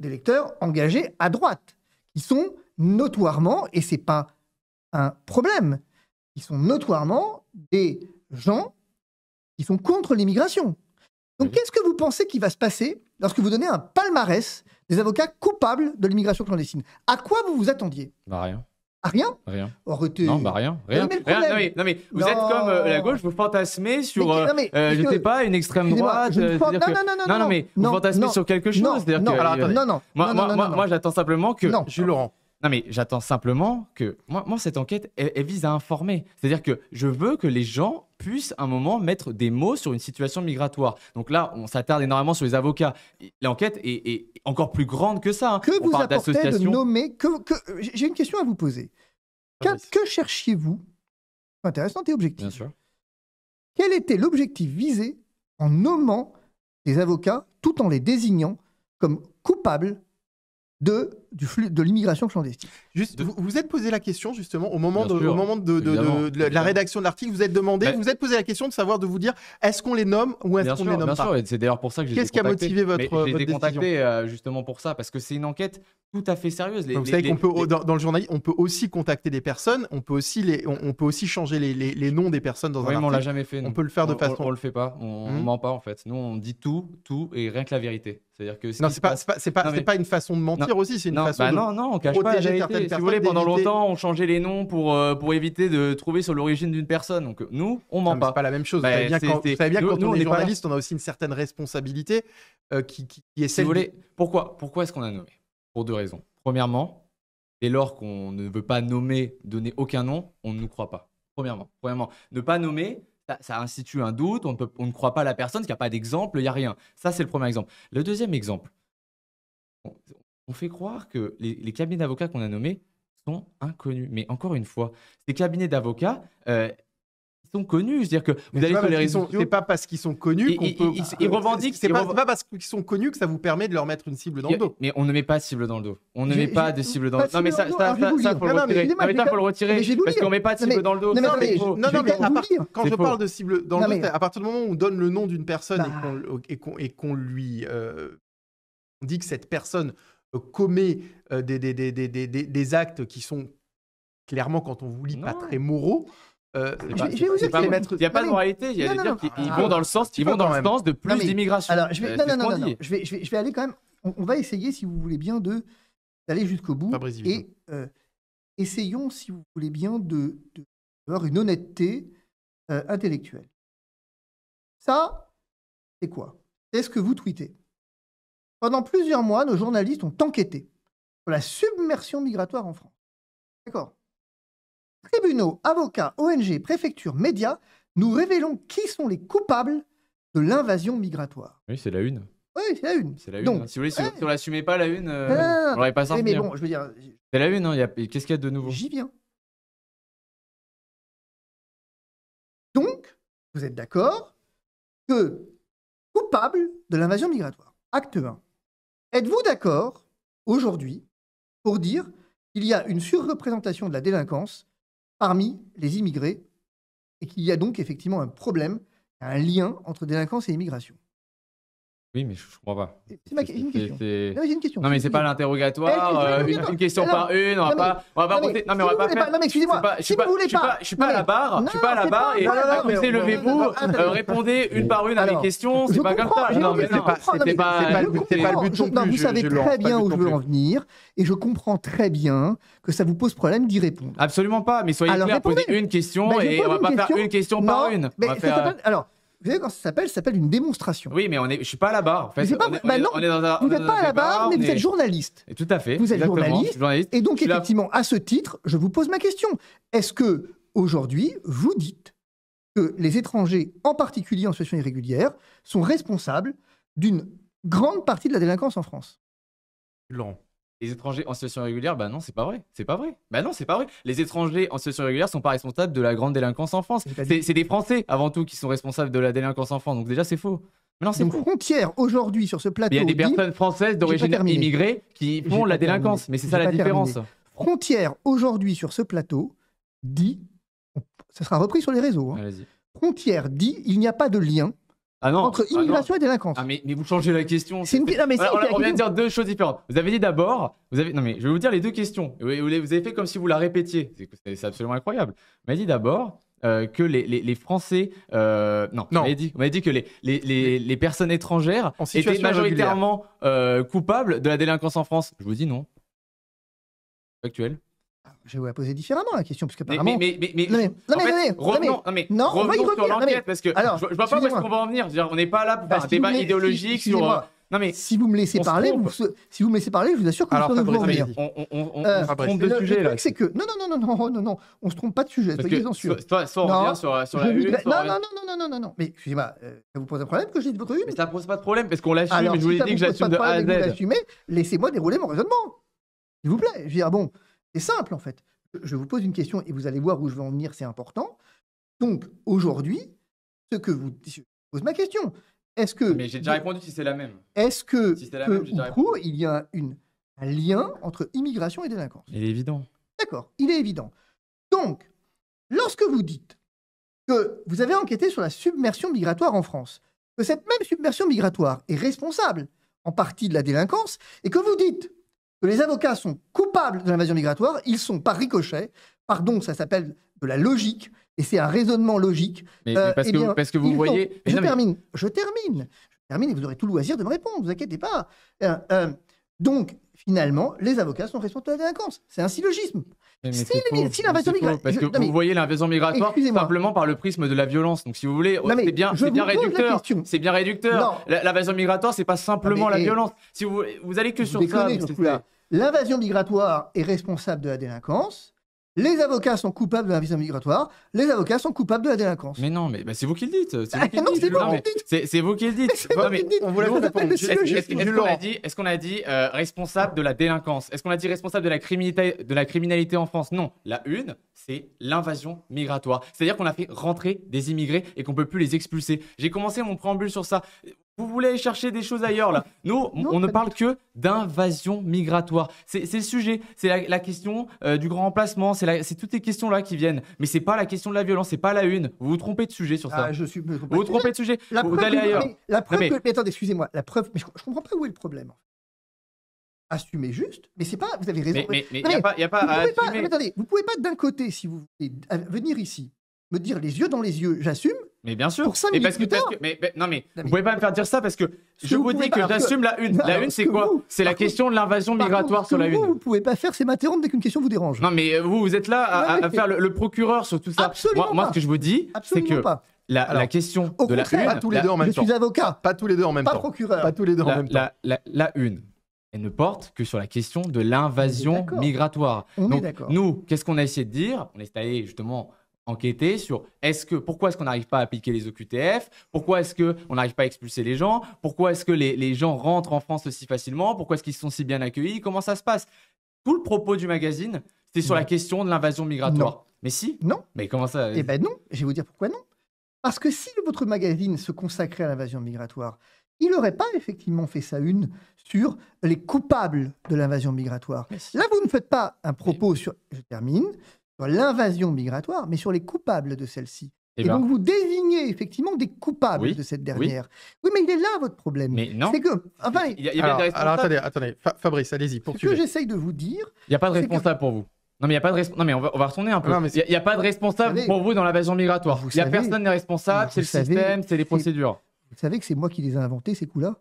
lecteurs engagés à droite, qui sont notoirement, et c'est pas un problème, qui sont notoirement des gens qui sont contre l'immigration. Donc, Oui. qu'est-ce que vous pensez qui va se passer lorsque vous donnez un palmarès des avocats coupables de l'immigration clandestine? À quoi vous vous attendiez? Rien. À rien? Rien. Arrêtez. Non, rien. Mais Rien. le Rien. problème- Non, mais vous Non. êtes comme la gauche, vous fantasmez sur, je sais pas, une extrême Excusez-moi, droite. je ne c'est-à-dire fan- que- non, mais vous non, fantasmez non, sur quelque chose. non, c'est-à-dire non, que- alors, attendez. non, non, non, non, non, Moi, j'attends simplement que. Non. Jules Laurent. Non, mais j'attends simplement que. Moi cette enquête, elle vise à informer. C'est-à-dire que je veux que les gens puissent à un moment mettre des mots sur une situation migratoire. Donc là, on s'attarde énormément sur les avocats. L'enquête est encore plus grande que ça. Hein. Que On vous parle apportez de d'associations. nommer... J'ai une question à vous poser. Que cherchiez-vous? Intéressant et objectif. Bien sûr. Quel était l'objectif visé en nommant les avocats tout en les désignant comme coupables de l'immigration clandestine? Juste, vous vous êtes posé la question justement au moment Bien de, sûr, au moment de évidemment, la évidemment. rédaction de l'article, vous êtes demandé, Ben- vous êtes posé la question de savoir, de vous dire, est-ce qu'on les nomme ou est-ce Bien qu'on sûr, les nomme bien pas? sûr, et c'est d'ailleurs pour ça que j'ai Qu'est-ce qui a motivé votre j'ai décision? contacté justement pour ça, parce que c'est une enquête tout à fait sérieuse. Vous savez qu'on peut, dans le journalisme, on peut aussi contacter des personnes, on peut aussi changer les noms des personnes dans Oui, un mais on l'a article. jamais fait. On nous. peut le faire de façon- On le fait pas. On ment pas en fait. Nous, on dit tout et rien que la vérité. C'est-à-dire que. ce Non, qui c'est se passe- Non, mais- pas une façon de mentir aussi, c'est une Non, façon bah de... non, on cache pas la protéger vérité. certaines Si vous voulez, personnes, pendant d'éviter- longtemps, on changeait les noms pour éviter de trouver sur l'origine d'une personne. Donc nous, on ment Non, mais c'est pas. pas la même chose. Bah, vous savez bien, c'est- vous savez bien que nous- quand nous, on on est n'est pas là. journaliste, on a aussi une certaine responsabilité qui est Si celle vous voulez, pourquoi est-ce qu'on a nommé? Pour deux raisons. Premièrement, dès lors qu'on ne veut pas nommer, donner aucun nom, on ne nous croit pas. Premièrement, ne pas nommer, ça institue un doute, on ne croit pas à la personne, il n'y a pas d'exemple, il n'y a rien. Ça, c'est le premier exemple. Le deuxième exemple, on fait croire que les cabinets d'avocats qu'on a nommés sont inconnus. Mais encore une fois, ces cabinets d'avocats, ils sont connus. C'est-à-dire que vous allez sur les réseaux sociaux. C'est pas parce qu'ils sont connus qu'on peut. Ils revendiquent. C'est pas parce qu'ils sont connus que ça vous permet de leur mettre une cible dans le dos. Mais on ne met pas de cible dans le dos. On ne met pas de cible dans le dos. Non, mais ça, faut le retirer. Parce qu'on met pas de cible dans le dos. Non, mais quand je parle de cible dans le dos, à partir du moment où on donne le nom d'une personne et qu'on lui dit que cette personne commet des actes qui sont clairement, quand on vous lit, pas très moraux. Il n'y a pas de moralité. Il y a des dire qu'ils vont dans le sens de plus d'immigration. Alors, je vais aller quand même. On va essayer, si vous voulez bien, d'aller jusqu'au bout. Et essayons, si vous voulez bien, d'avoir une honnêteté intellectuelle. Ça, c'est quoi? C'est ce que vous tweetez. Pendant plusieurs mois, nos journalistes ont enquêté sur la submersion migratoire en France. D'accord? Tribunaux, avocats, ONG, préfectures, médias, nous révélons qui sont les coupables de l'invasion migratoire. Oui, c'est la une. Oui, c'est la une. C'est la une. Donc, si on l'assumait pas, la une, on n'aurait pas sorti. Mais bon, je veux dire... C'est la une, hein, qu'est-ce qu'il y a de nouveau? J'y viens. Donc, vous êtes d'accord que coupable de l'invasion migratoire. Acte 1. Êtes-vous d'accord, aujourd'hui, pour dire qu'il y a une surreprésentation de la délinquance parmi les immigrés et qu'il y a donc effectivement un problème, un lien entre délinquance et immigration? Oui, mais je ne comprends pas. C'est une question. Non, mais une question. Non, mais c'est pas l'interrogatoire. Une question par une. On va pas voter. Non, mais on va pas faire. Non, mais excusez-moi. Si vous voulez pas. Je suis pas à la barre. Je suis pas à la barre. Et accusez, levez-vous. Répondez une par une à mes questions. C'est pas comme ça. Non, mais c'est pas le but non plus. Vous savez très bien où je veux en venir. Et je comprends très bien que ça vous pose problème d'y répondre. Absolument pas. Mais soyez clairs, posez une question et on va pas faire une question par une. Alors. Vous savez, quand ça s'appelle une démonstration. Oui, mais je ne suis pas à la barre. En fait, vous n'êtes pas à la barre, mais vous êtes journaliste. Tout à fait. Vous êtes journaliste. Et donc, effectivement, à ce titre, je vous pose ma question. Est-ce que, aujourd'hui, vous dites que les étrangers, en particulier en situation irrégulière, sont responsables d'une grande partie de la délinquance en France? Laurent. Les étrangers en situation irrégulière, bah non, c'est pas vrai. C'est pas vrai. Bah non, c'est pas vrai. Les étrangers en situation irrégulière sont pas responsables de la grande délinquance en France. C'est des Français, avant tout, qui sont responsables de la délinquance en France. Donc déjà, c'est faux. Mais non, c'est faux. Frontière, aujourd'hui, sur ce plateau... Il y a des personnes françaises d'origine immigrée qui font la délinquance. Mais c'est ça la différence. Frontière, aujourd'hui, sur ce plateau, dit... Ça sera repris sur les réseaux. Hein. Frontière dit, il n'y a pas de lien entre immigration et délinquance. Ah mais vous changez la question. On vient de dire deux choses différentes. Vous avez dit d'abord, non mais je vais vous dire les deux questions. Vous avez fait comme si vous la répétiez. C'est absolument incroyable. Vous m'avez dit d'abord que les Français, non. On m'avait dit que les personnes étrangères étaient majoritairement coupables de la délinquance en France. Je vous dis non. Factuel. Je vais vous la poser différemment la question, parce qu'apparemment... Revenons sur l'enquête, parce que je vois pas où est-ce qu'on va en venir. On n'est pas là pour faire un débat idéologique sur... Non mais si vous me laissez parler, je vous assure que nous sommes en venir. On se trompe de sujet là. C'est que non, on se trompe pas de sujet. Soyez-en sûr. Soit on revient sur la une. Non. Mais excusez-moi, ça vous pose un problème que j'ai dit votre une? Mais ça pose pas de problème parce qu'on l'assume. Je vous ai dit que j'assume de A à Z. Laissez-moi dérouler mon raisonnement, s'il vous plaît. Je veux dire, bon, c'est simple en fait. Je vous pose une question et vous allez voir où je veux en venir. C'est important. Donc aujourd'hui, je pose ma question. Est-ce que... Mais j'ai déjà répondu si c'est la même. Est-ce que, il y a un lien entre immigration et délinquance? Il est évident. D'accord, il est évident. Donc, lorsque vous dites que vous avez enquêté sur la submersion migratoire en France, que cette même submersion migratoire est responsable en partie de la délinquance, et que vous dites que les avocats sont coupables de l'invasion migratoire, ils sont par ricochet, pardon, ça s'appelle de la logique, et c'est un raisonnement logique. Mais parce que vous voyez... Je termine et vous aurez tout le loisir de me répondre, ne vous inquiétez pas. Donc, finalement, les avocats sont responsables de la délinquance. C'est un syllogisme. Si l'invasion migratoire... Parce que vous voyez l'invasion migratoire simplement par le prisme de la violence. Donc, si vous voulez, c'est bien réducteur. C'est bien réducteur. L'invasion migratoire, c'est pas simplement la violence. Si vous allez que sur ça... L'invasion migratoire est responsable de la délinquance. Les avocats sont coupables de l'invasion migratoire, les avocats sont coupables de la délinquance. Mais non, mais c'est vous qui le dites. C'est vous qui Non, le dites. c'est moi Non, qui mais le dis. c'est vous qui le dites. C'est moi Non, mais qui le dis. on vous laisse Nous, on répondre. appelle le Jules syllogisme. Est-ce qu'on a dit responsable de la délinquance? Est-ce qu'on a dit responsable de la criminalité en France? Non. La une, c'est l'invasion migratoire. C'est-à-dire qu'on a fait rentrer des immigrés et qu'on ne peut plus les expulser. J'ai commencé mon préambule sur ça. Vous voulez aller chercher des choses ailleurs là. Nous, on ne parle que d'invasion migratoire. C'est le sujet. C'est la question du grand remplacement. C'est toutes les questions-là qui viennent. Mais c'est pas la question de la violence. C'est pas la une. Vous vous trompez de sujet sur ça. Ah, je suis. Vous vous trompez de sujet. La Vous preuve allez que- ailleurs. La preuve Non, mais- que- mais attendez, excusez-moi. La preuve. Mais je comprends pas où est le problème. Assumez juste. Mais c'est pas. Vous avez raison. Mais il Non, n'y a mais pas, y a pas Vous à pouvez pas, assumer. mais attendez, vous pouvez pas d'un côté, si vous voulez, venir ici, me dire les yeux dans les yeux, j'assume. Mais bien sûr. Pour 5 Et minutes plus tard. non, mais mais- vous pouvez pas me faire dire ça parce que je vous vous pouvez dis pas, que alors que- j'assume la une. La alors une, c'est que quoi? vous- C'est la par question de l'invasion Par migratoire contre, sur la ce que une. vous pouvez pas faire, c'est m'interrompre dès qu'une question vous dérange. Non, mais vous êtes là à Ouais, faire le procureur sur tout ça. Absolument Moi, pas. ce que je vous dis, c'est Absolument que pas. la Alors, question au de la contraire, une. Pas tous les deux en même Je temps. suis avocat, Pas tous les deux en même pas temps. procureur. Pas tous les deux en même temps. La une, elle ne porte que sur la question de l'invasion d'accord. migratoire. On est Donc, d'accord. nous, qu'est-ce qu'on a essayé de dire? On est allé justement enquêter sur pourquoi est-ce qu'on n'arrive pas à appliquer les OQTF? Pourquoi est-ce qu'on n'arrive pas à expulser les gens? Pourquoi est-ce que les gens rentrent en France aussi facilement? Pourquoi est-ce qu'ils sont si bien accueillis? Comment ça se passe? Tout le propos du magazine, c'était sur Non. la question de l'invasion migratoire. Mais si? Non. Mais comment ça? Eh ben non, je vais vous dire pourquoi non. Parce que si votre magazine se consacrait à l'invasion migratoire, il n'aurait pas effectivement fait sa une sur les coupables de l'invasion migratoire. Mais si. Là, vous ne faites pas un propos sur, je termine, sur l'invasion migratoire, mais sur les coupables de celle-ci. Eh Et ben, donc, vous désignez effectivement des coupables Oui, de cette dernière. Oui, mais il est là votre problème. Mais non. C'est que, enfin, il y a bien Alors, des responsables. attendez. Fabrice, allez-y, ce que poursuivez. j'essaye de vous dire, Il n'y a pas de c'est que- responsable pour vous. Non, mais il y a pas de non, mais on va retourner un peu. Non, mais Il n'y a pas de responsable Vous savez- pour vous dans l'invasion migratoire. Vous Il n'y a savez- personne n'est responsable, vous c'est le savez- système, c'est les c'est- procédures. vous savez que c'est moi qui les ai inventés, ces coups-là,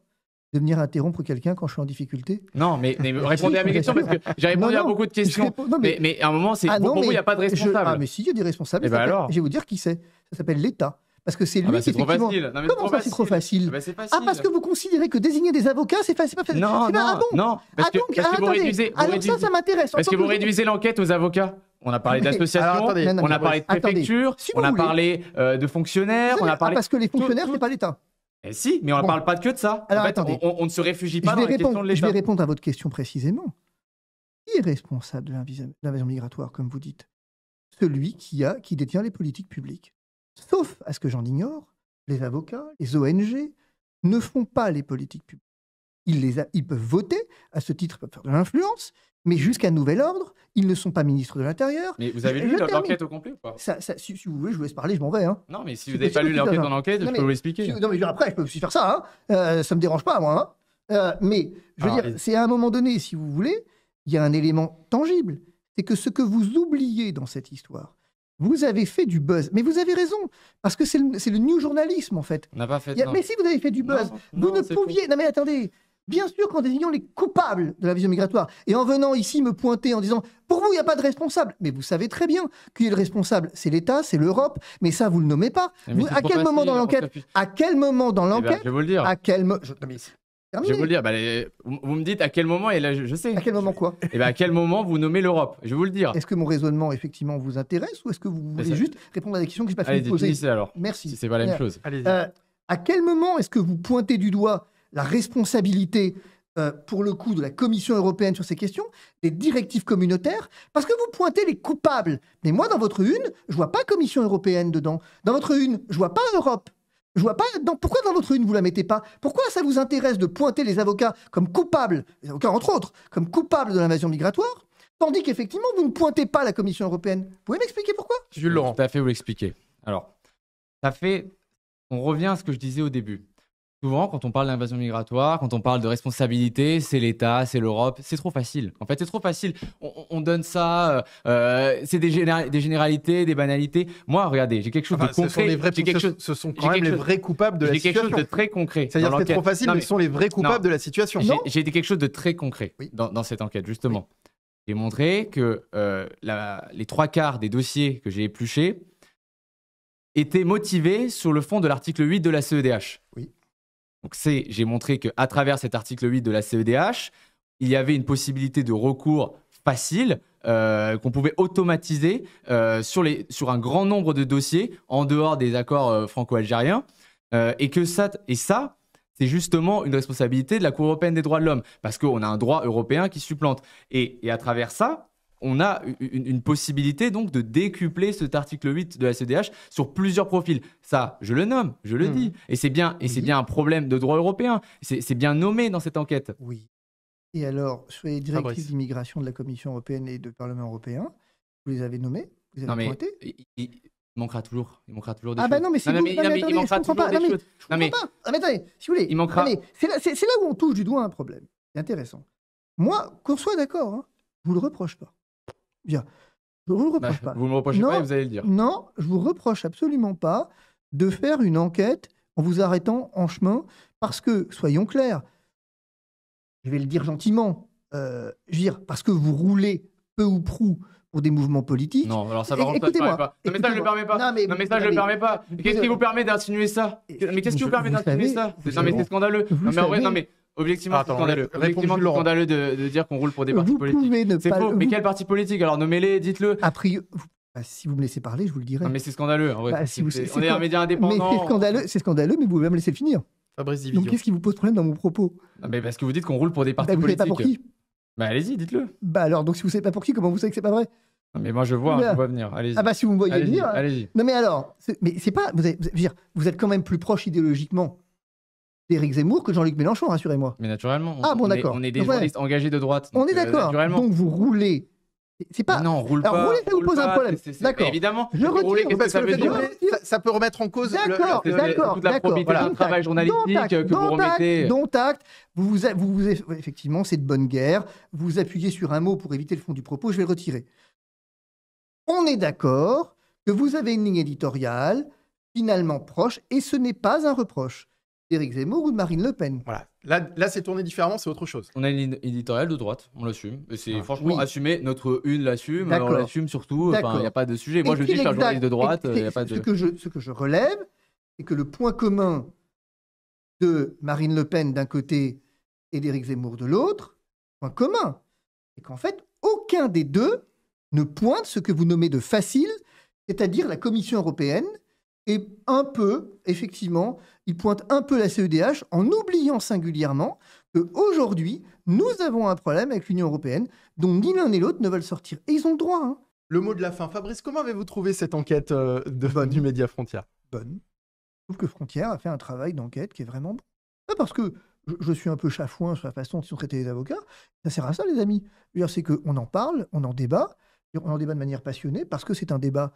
de venir interrompre quelqu'un quand je suis en difficulté. Non, mais répondez à mes questions parce que j'ai répondu à Non, beaucoup de questions. Non, Mais à un moment, Ah non, pour vous, il mais n'y a pas de responsable. Ah, mais si, il y a des responsables. Eh ça ben s'appelle- alors Je vais vous dire qui c'est. Ça s'appelle l'État. Parce que c'est lui Ah bah, qui c'est trop effectivement- facile. Non, mais Comment ça, c'est trop facile Ah bah, c'est facile. Ah, parce que vous considérez que désigner des avocats, c'est facile. Pas facile. Non, C'est pas- non, ah bon non. Parce que vous attendez. réduisez. Alors ça m'intéresse. Parce que vous réduisez l'enquête aux avocats. On a parlé Mais- d'associations, Alors, attendez. Non, non, on a mais parlé de attendez. préfecture, Si on vous a voulez. parlé de fonctionnaires, on a parlé. Parce que les fonctionnaires, tout- c'est pas l'État. Eh si, mais on ne Bon. parle pas que de ça. Alors, En fait, attendez. on ne se réfugie Je pas dans vais, la question de je vais l'État. répondre à votre question précisément. Qui est responsable de l'invasion migratoire, comme vous dites? Celui qui détient les politiques publiques. Sauf, à ce que j'en ignore, les avocats, les ONG ne font pas les politiques publiques. Ils peuvent voter, à ce titre, ils peuvent faire de l'influence, mais jusqu'à nouvel ordre, ils ne sont pas ministres de l'Intérieur. Mais vous avez Je lu termine. l'enquête au complet ou pas? Si vous voulez, je vous laisse parler, je m'en vais. Hein. Non, mais si C'est vous n'avez pas possible lu que l'enquête ça- en enquête, Non, je mais- peux vous l'expliquer. Non, mais après, je peux aussi faire ça. Hein. Ça me dérange pas, moi. Hein. Mais, je veux Alors, dire, c'est à un moment donné, si vous voulez, il y a un élément tangible. C'est que ce que vous oubliez dans cette histoire, vous avez fait du buzz. Mais vous avez raison, parce que c'est le new journalisme, en fait. On n'a pas fait. Il y a- non. mais si vous avez fait du buzz, Non, vous ne c'est pouviez... Non, mais attendez. Bien sûr qu'en désignant les coupables de la vision migratoire, et en venant ici me pointer en disant « Pour vous, il n'y a pas de responsable ». Mais vous savez très bien qui est le responsable. C'est l'État, c'est l'Europe, mais ça, vous ne le nommez pas. Mais Vous- c'est à trop quel moment facile, dans on l'enquête s'appuie. À quel moment dans Eh ben, l'enquête je vais vous le dire. À quel moment... Non, mais c'est Je vais terminé. vous le dire. Bah, vous me dites à quel moment, et là, je sais. À quel moment quoi Et ben, à quel moment vous nommez l'Europe? Je vais vous le dire. Est-ce que mon raisonnement, effectivement, vous intéresse ou est-ce que vous Mais voulez ça- juste répondre à des questions que je n'ai pas Allez, fini de poser définissez alors. Merci. Si c'est pas la même Bien. chose. Allez-y. À quel moment est-ce que vous pointez du doigt la responsabilité, pour le coup, de la Commission européenne sur ces questions, des directives communautaires? Parce que vous pointez les coupables. Mais moi, dans votre une, je vois pas Commission européenne dedans. Dans votre une, je vois pas Europe. Je vois pas. Pourquoi dans votre une, vous la mettez pas? Pourquoi ça vous intéresse de pointer les avocats comme coupables, les avocats entre autres, comme coupables de l'invasion migratoire, tandis qu'effectivement, vous ne pointez pas la Commission européenne? Vous pouvez m'expliquer pourquoi? Jules Laurent. Tout à fait, vous l'expliquer. Alors, on revient à ce que je disais au début. Souvent, quand on parle d'invasion migratoire, quand on parle de responsabilité, c'est l'État, c'est l'Europe, c'est trop facile. En fait, c'est trop facile. On donne ça, c'est des généralités, des banalités. Moi, regardez, j'ai quelque chose Enfin, de concret. ce sont j'ai quand même quelque les chose- vrais coupables de la J'ai quelque chose situation. de très concret. C'est-à-dire dans que c'est trop l'enquête. facile, Non, mais ce sont les vrais coupables Non. de la situation. J'ai dit quelque chose de très concret Oui. dans cette enquête, justement. J'ai montré que les 3/4 des dossiers que j'ai épluchés étaient motivés sur le fond de l'article 8 de la CEDH. Oui. Donc j'ai montré qu'à travers cet article 8 de la CEDH, il y avait une possibilité de recours facile qu'on pouvait automatiser sur un grand nombre de dossiers en dehors des accords franco-algériens. Et ça, c'est justement une responsabilité de la Cour européenne des droits de l'homme, parce qu'on a un droit européen qui supplante. Et à travers ça, on a une possibilité donc de décupler cet article 8 de la CEDH sur plusieurs profils. Ça, je le nomme, je le dis. Et c'est bien un problème de droit européen. C'est bien nommé dans cette enquête. Oui. Et alors, sur les directives d'immigration de la Commission européenne et du Parlement européen, vous les avez nommées, vous les avez pointées. Il manquera toujours des choses. Ah bah non, mais c'est vous. Il manquera toujours des choses. Je comprends pas. Ah mais attendez, si vous voulez. Il manquera. C'est là où on touche du doigt un problème. C'est intéressant. Moi, qu'on soit d'accord, hein, je vous le reproche pas. Bien. Je vous le reproche pas. Vous me reprochez pas et vous allez le dire. Non, je vous reproche absolument pas de faire une enquête en vous arrêtant en chemin, parce que, soyons clairs, je vais le dire gentiment, parce que vous roulez peu ou prou pour des mouvements politiques. Non, alors ça va rentrer. Écoutez-moi. Non, mais ça, je ne le permets pas. Non, mais ça, je ne le permets pas. Qu'est-ce qui vous permet d'insinuer ça? Mais qu'est-ce qui vous permet d'insinuer ça? Non, mais c'est scandaleux. Non, mais en vrai, non, mais objectivement, c'est scandaleux. Objectivement, c'est scandaleux de dire qu'on roule pour des partis politiques. C'est faux. Mais quel parti politique? Alors nommez-les, dites-le. A priori, si vous me laissez parler, je vous le dirai. Non, mais c'est scandaleux. En vrai. On est un média indépendant. Mais c'est scandaleux, mais vous pouvez me laisser finir. Fabrice Division. Donc qu'est-ce qui vous pose problème dans mon propos? Mais parce que vous dites qu'on roule pour des partis vous politiques. Vous savez pas pour qui? Bah allez-y, dites-le. Bah alors, donc si vous savez pas pour qui, comment vous savez que c'est pas vrai? Non, mais moi je vois venir. Allez-y. Ah bah si vous me voyez venir. Allez-y. Non mais alors, mais c'est pas. Vous êtes quand même plus proche idéologiquement d'Éric Zemmour que Jean-Luc Mélenchon, rassurez-moi. Mais naturellement. Ah bon, d'accord. On est des journalistes engagés de droite. On est d'accord. Donc vous roulez. C'est pas. Mais non, on roule alors, pas. Rouler, ça vous pose un problème. D'accord. Évidemment. Je rouler, qu'est-ce que ça veut dire? Ça peut remettre en cause toute la probité d'un travail journalistique que vous remettez. Dont acte. Effectivement, c'est de bonne guerre. Vous vous appuyez sur un mot pour éviter le fond du propos. Je vais le retirer. On est d'accord que vous avez une ligne éditoriale finalement proche, et ce n'est pas un reproche d'Éric Zemmour ou de Marine Le Pen. Voilà. Là, c'est tourné différemment, c'est autre chose. On a une ligne éditoriale de droite, on l'assume. Et c'est franchement assumé. Notre une l'assume, on l'assume surtout. Il n'y a pas de sujet. Moi, je dis que je suis un journaliste de droite. Ce que je relève, c'est que le point commun de Marine Le Pen d'un côté et d'Éric Zemmour de l'autre, point commun, c'est qu'en fait, aucun des deux ne pointe ce que vous nommez de facile, c'est-à-dire la Commission européenne, et un peu, effectivement, il pointe un peu la CEDH en oubliant singulièrement qu'aujourd'hui, nous avons un problème avec l'Union européenne dont ni l'un ni l'autre ne veulent sortir. Et ils ont le droit. Hein. Le mot de la fin. Fabrice, comment avez-vous trouvé cette enquête du Média Frontières? Bonne. Je trouve que Frontières a fait un travail d'enquête qui est vraiment bon. Pas parce que je suis un peu chafouin sur la façon dont ils ont traité les avocats. Ça sert à ça, les amis. C'est qu'on en parle, on en débat. On en débat de manière passionnée parce que c'est un débat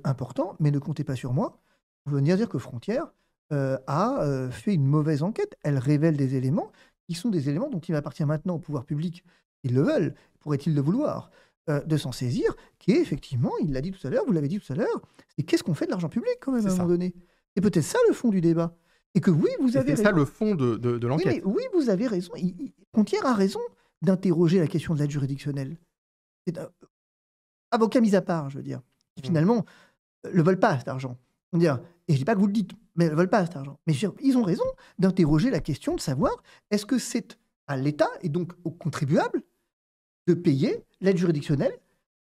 important, mais ne comptez pas sur moi pour venir dire que Frontières a fait une mauvaise enquête. Elle révèle des éléments qui sont des éléments dont il appartient maintenant au pouvoir public, ils le veulent, pourraient-ils le vouloir, de s'en saisir, qui est effectivement, il l'a dit tout à l'heure, vous l'avez dit tout à l'heure, c'est qu'est-ce qu'on fait de l'argent public quand même à un moment donné. C'est peut-être ça le fond du débat. Et que oui, vous avez raison. C'est ça le fond de l'enquête. Oui, vous avez raison. Frontières a raison d'interroger la question de l'aide juridictionnelle. Avocats mis à part, je veux dire, qui finalement ne veulent pas cet argent. Et je ne dis pas que vous le dites, mais ils ne veulent pas cet argent. Mais ils ont raison d'interroger la question de savoir est-ce que c'est à l'État et donc aux contribuables de payer l'aide juridictionnelle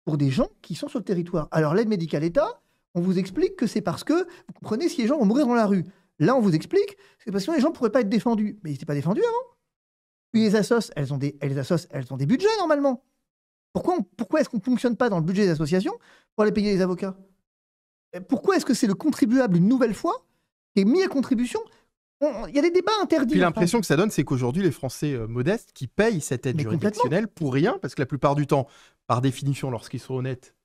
pour des gens qui sont sur le territoire. Alors l'aide médicale État, on vous explique que c'est parce que, vous comprenez, si les gens vont mourir dans la rue. Là, on vous explique, c'est parce que les gens ne pourraient pas être défendus. Mais ils n'étaient pas défendus avant. Puis les assos, elles ont des budgets normalement. Pourquoi est-ce qu'on ne fonctionne pas dans le budget des associations pour aller payer les avocats? Pourquoi est-ce que c'est le contribuable, une nouvelle fois, qui est mis à contribution? Il y a des débats interdits. Puis l'impression que ça donne, c'est qu'aujourd'hui, les Français modestes qui payent cette aide juridictionnelle pour rien, parce que la plupart du temps, par définition, lorsqu'ils sont honnêtes,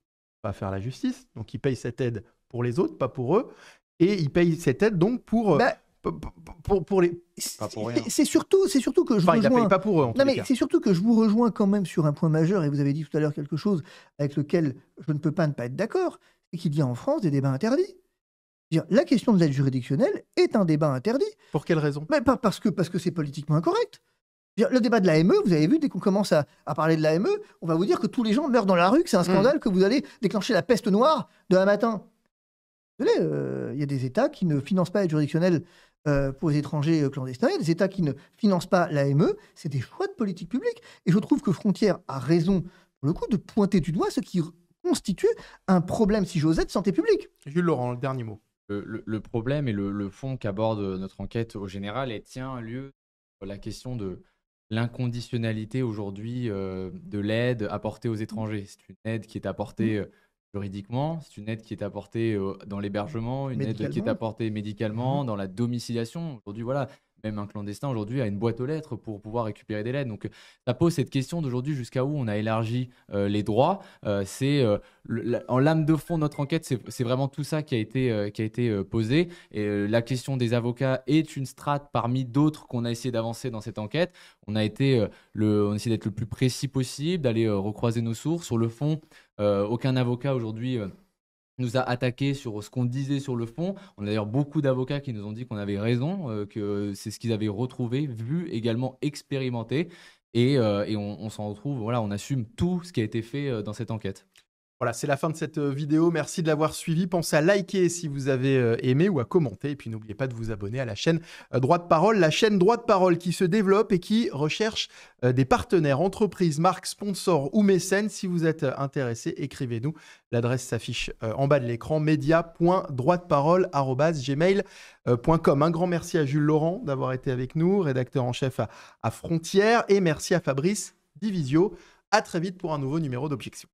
ils vont faire la justice. Donc ils payent cette aide pour les autres, pas pour eux. Et ils payent cette aide donc pour les... Pas pour rien. C'est surtout que je rejoins... Ils la payent pas pour eux, en tous les cas. C'est surtout que je vous rejoins quand même sur un point majeur, et vous avez dit tout à l'heure quelque chose avec lequel je ne peux pas ne pas être d'accord, c'est qu'il y a en France des débats interdits. La question de l'aide juridictionnelle est un débat interdit. Pour quelle raison? Parce que c'est politiquement incorrect. Le débat de l'AME, vous avez vu, dès qu'on commence à parler de l'AME, on va vous dire que tous les gens meurent dans la rue, que c'est un scandale, que vous allez déclencher la peste noire demain matin. Vous savez, il y a des États qui ne financent pas l'aide juridictionnelle pour les étrangers clandestins, il y a des États qui ne financent pas l'AME, c'est des choix de politique publique. Et je trouve que Frontières a raison pour le coup, de pointer du doigt ce qui constitue un problème, si j'ose dire, de santé publique. Jules Laurent, le dernier mot. Le problème et le fond qu'aborde notre enquête au général, elle tient lieu sur la question de l'inconditionnalité aujourd'hui de l'aide apportée aux étrangers. C'est une aide qui est apportée juridiquement, c'est une aide qui est apportée dans l'hébergement, une aide qui est Médicalement. apportée médicalement, dans la domiciliation. Aujourd'hui, voilà, même un clandestin aujourd'hui a une boîte aux lettres pour pouvoir récupérer des lettres. Donc, ça pose cette question d'aujourd'hui jusqu'à où on a élargi les droits. En lame de fond de notre enquête, c'est vraiment tout ça qui a été posé. Et la question des avocats est une strate parmi d'autres qu'on a essayé d'avancer dans cette enquête. On a essayé d'être le plus précis possible, d'aller recroiser nos sources. Sur le fond, aucun avocat aujourd'hui nous a attaqué sur ce qu'on disait sur le fond. On a d'ailleurs beaucoup d'avocats qui nous ont dit qu'on avait raison, que c'est ce qu'ils avaient retrouvé, vu, également expérimenté. Et on s'en retrouve, voilà, on assume tout ce qui a été fait dans cette enquête. Voilà, c'est la fin de cette vidéo. Merci de l'avoir suivi. Pensez à liker si vous avez aimé ou à commenter. Et puis n'oubliez pas de vous abonner à la chaîne Droit de Parole, la chaîne Droit de Parole qui se développe et qui recherche des partenaires, entreprises, marques, sponsors ou mécènes. Si vous êtes intéressé, écrivez-nous. L'adresse s'affiche en bas de l'écran, media.droitdeparole@gmail.com. Un grand merci à Jules Laurent d'avoir été avec nous, rédacteur en chef à Frontières. Et merci à Fabrice Divisio. À très vite pour un nouveau numéro d'Objection.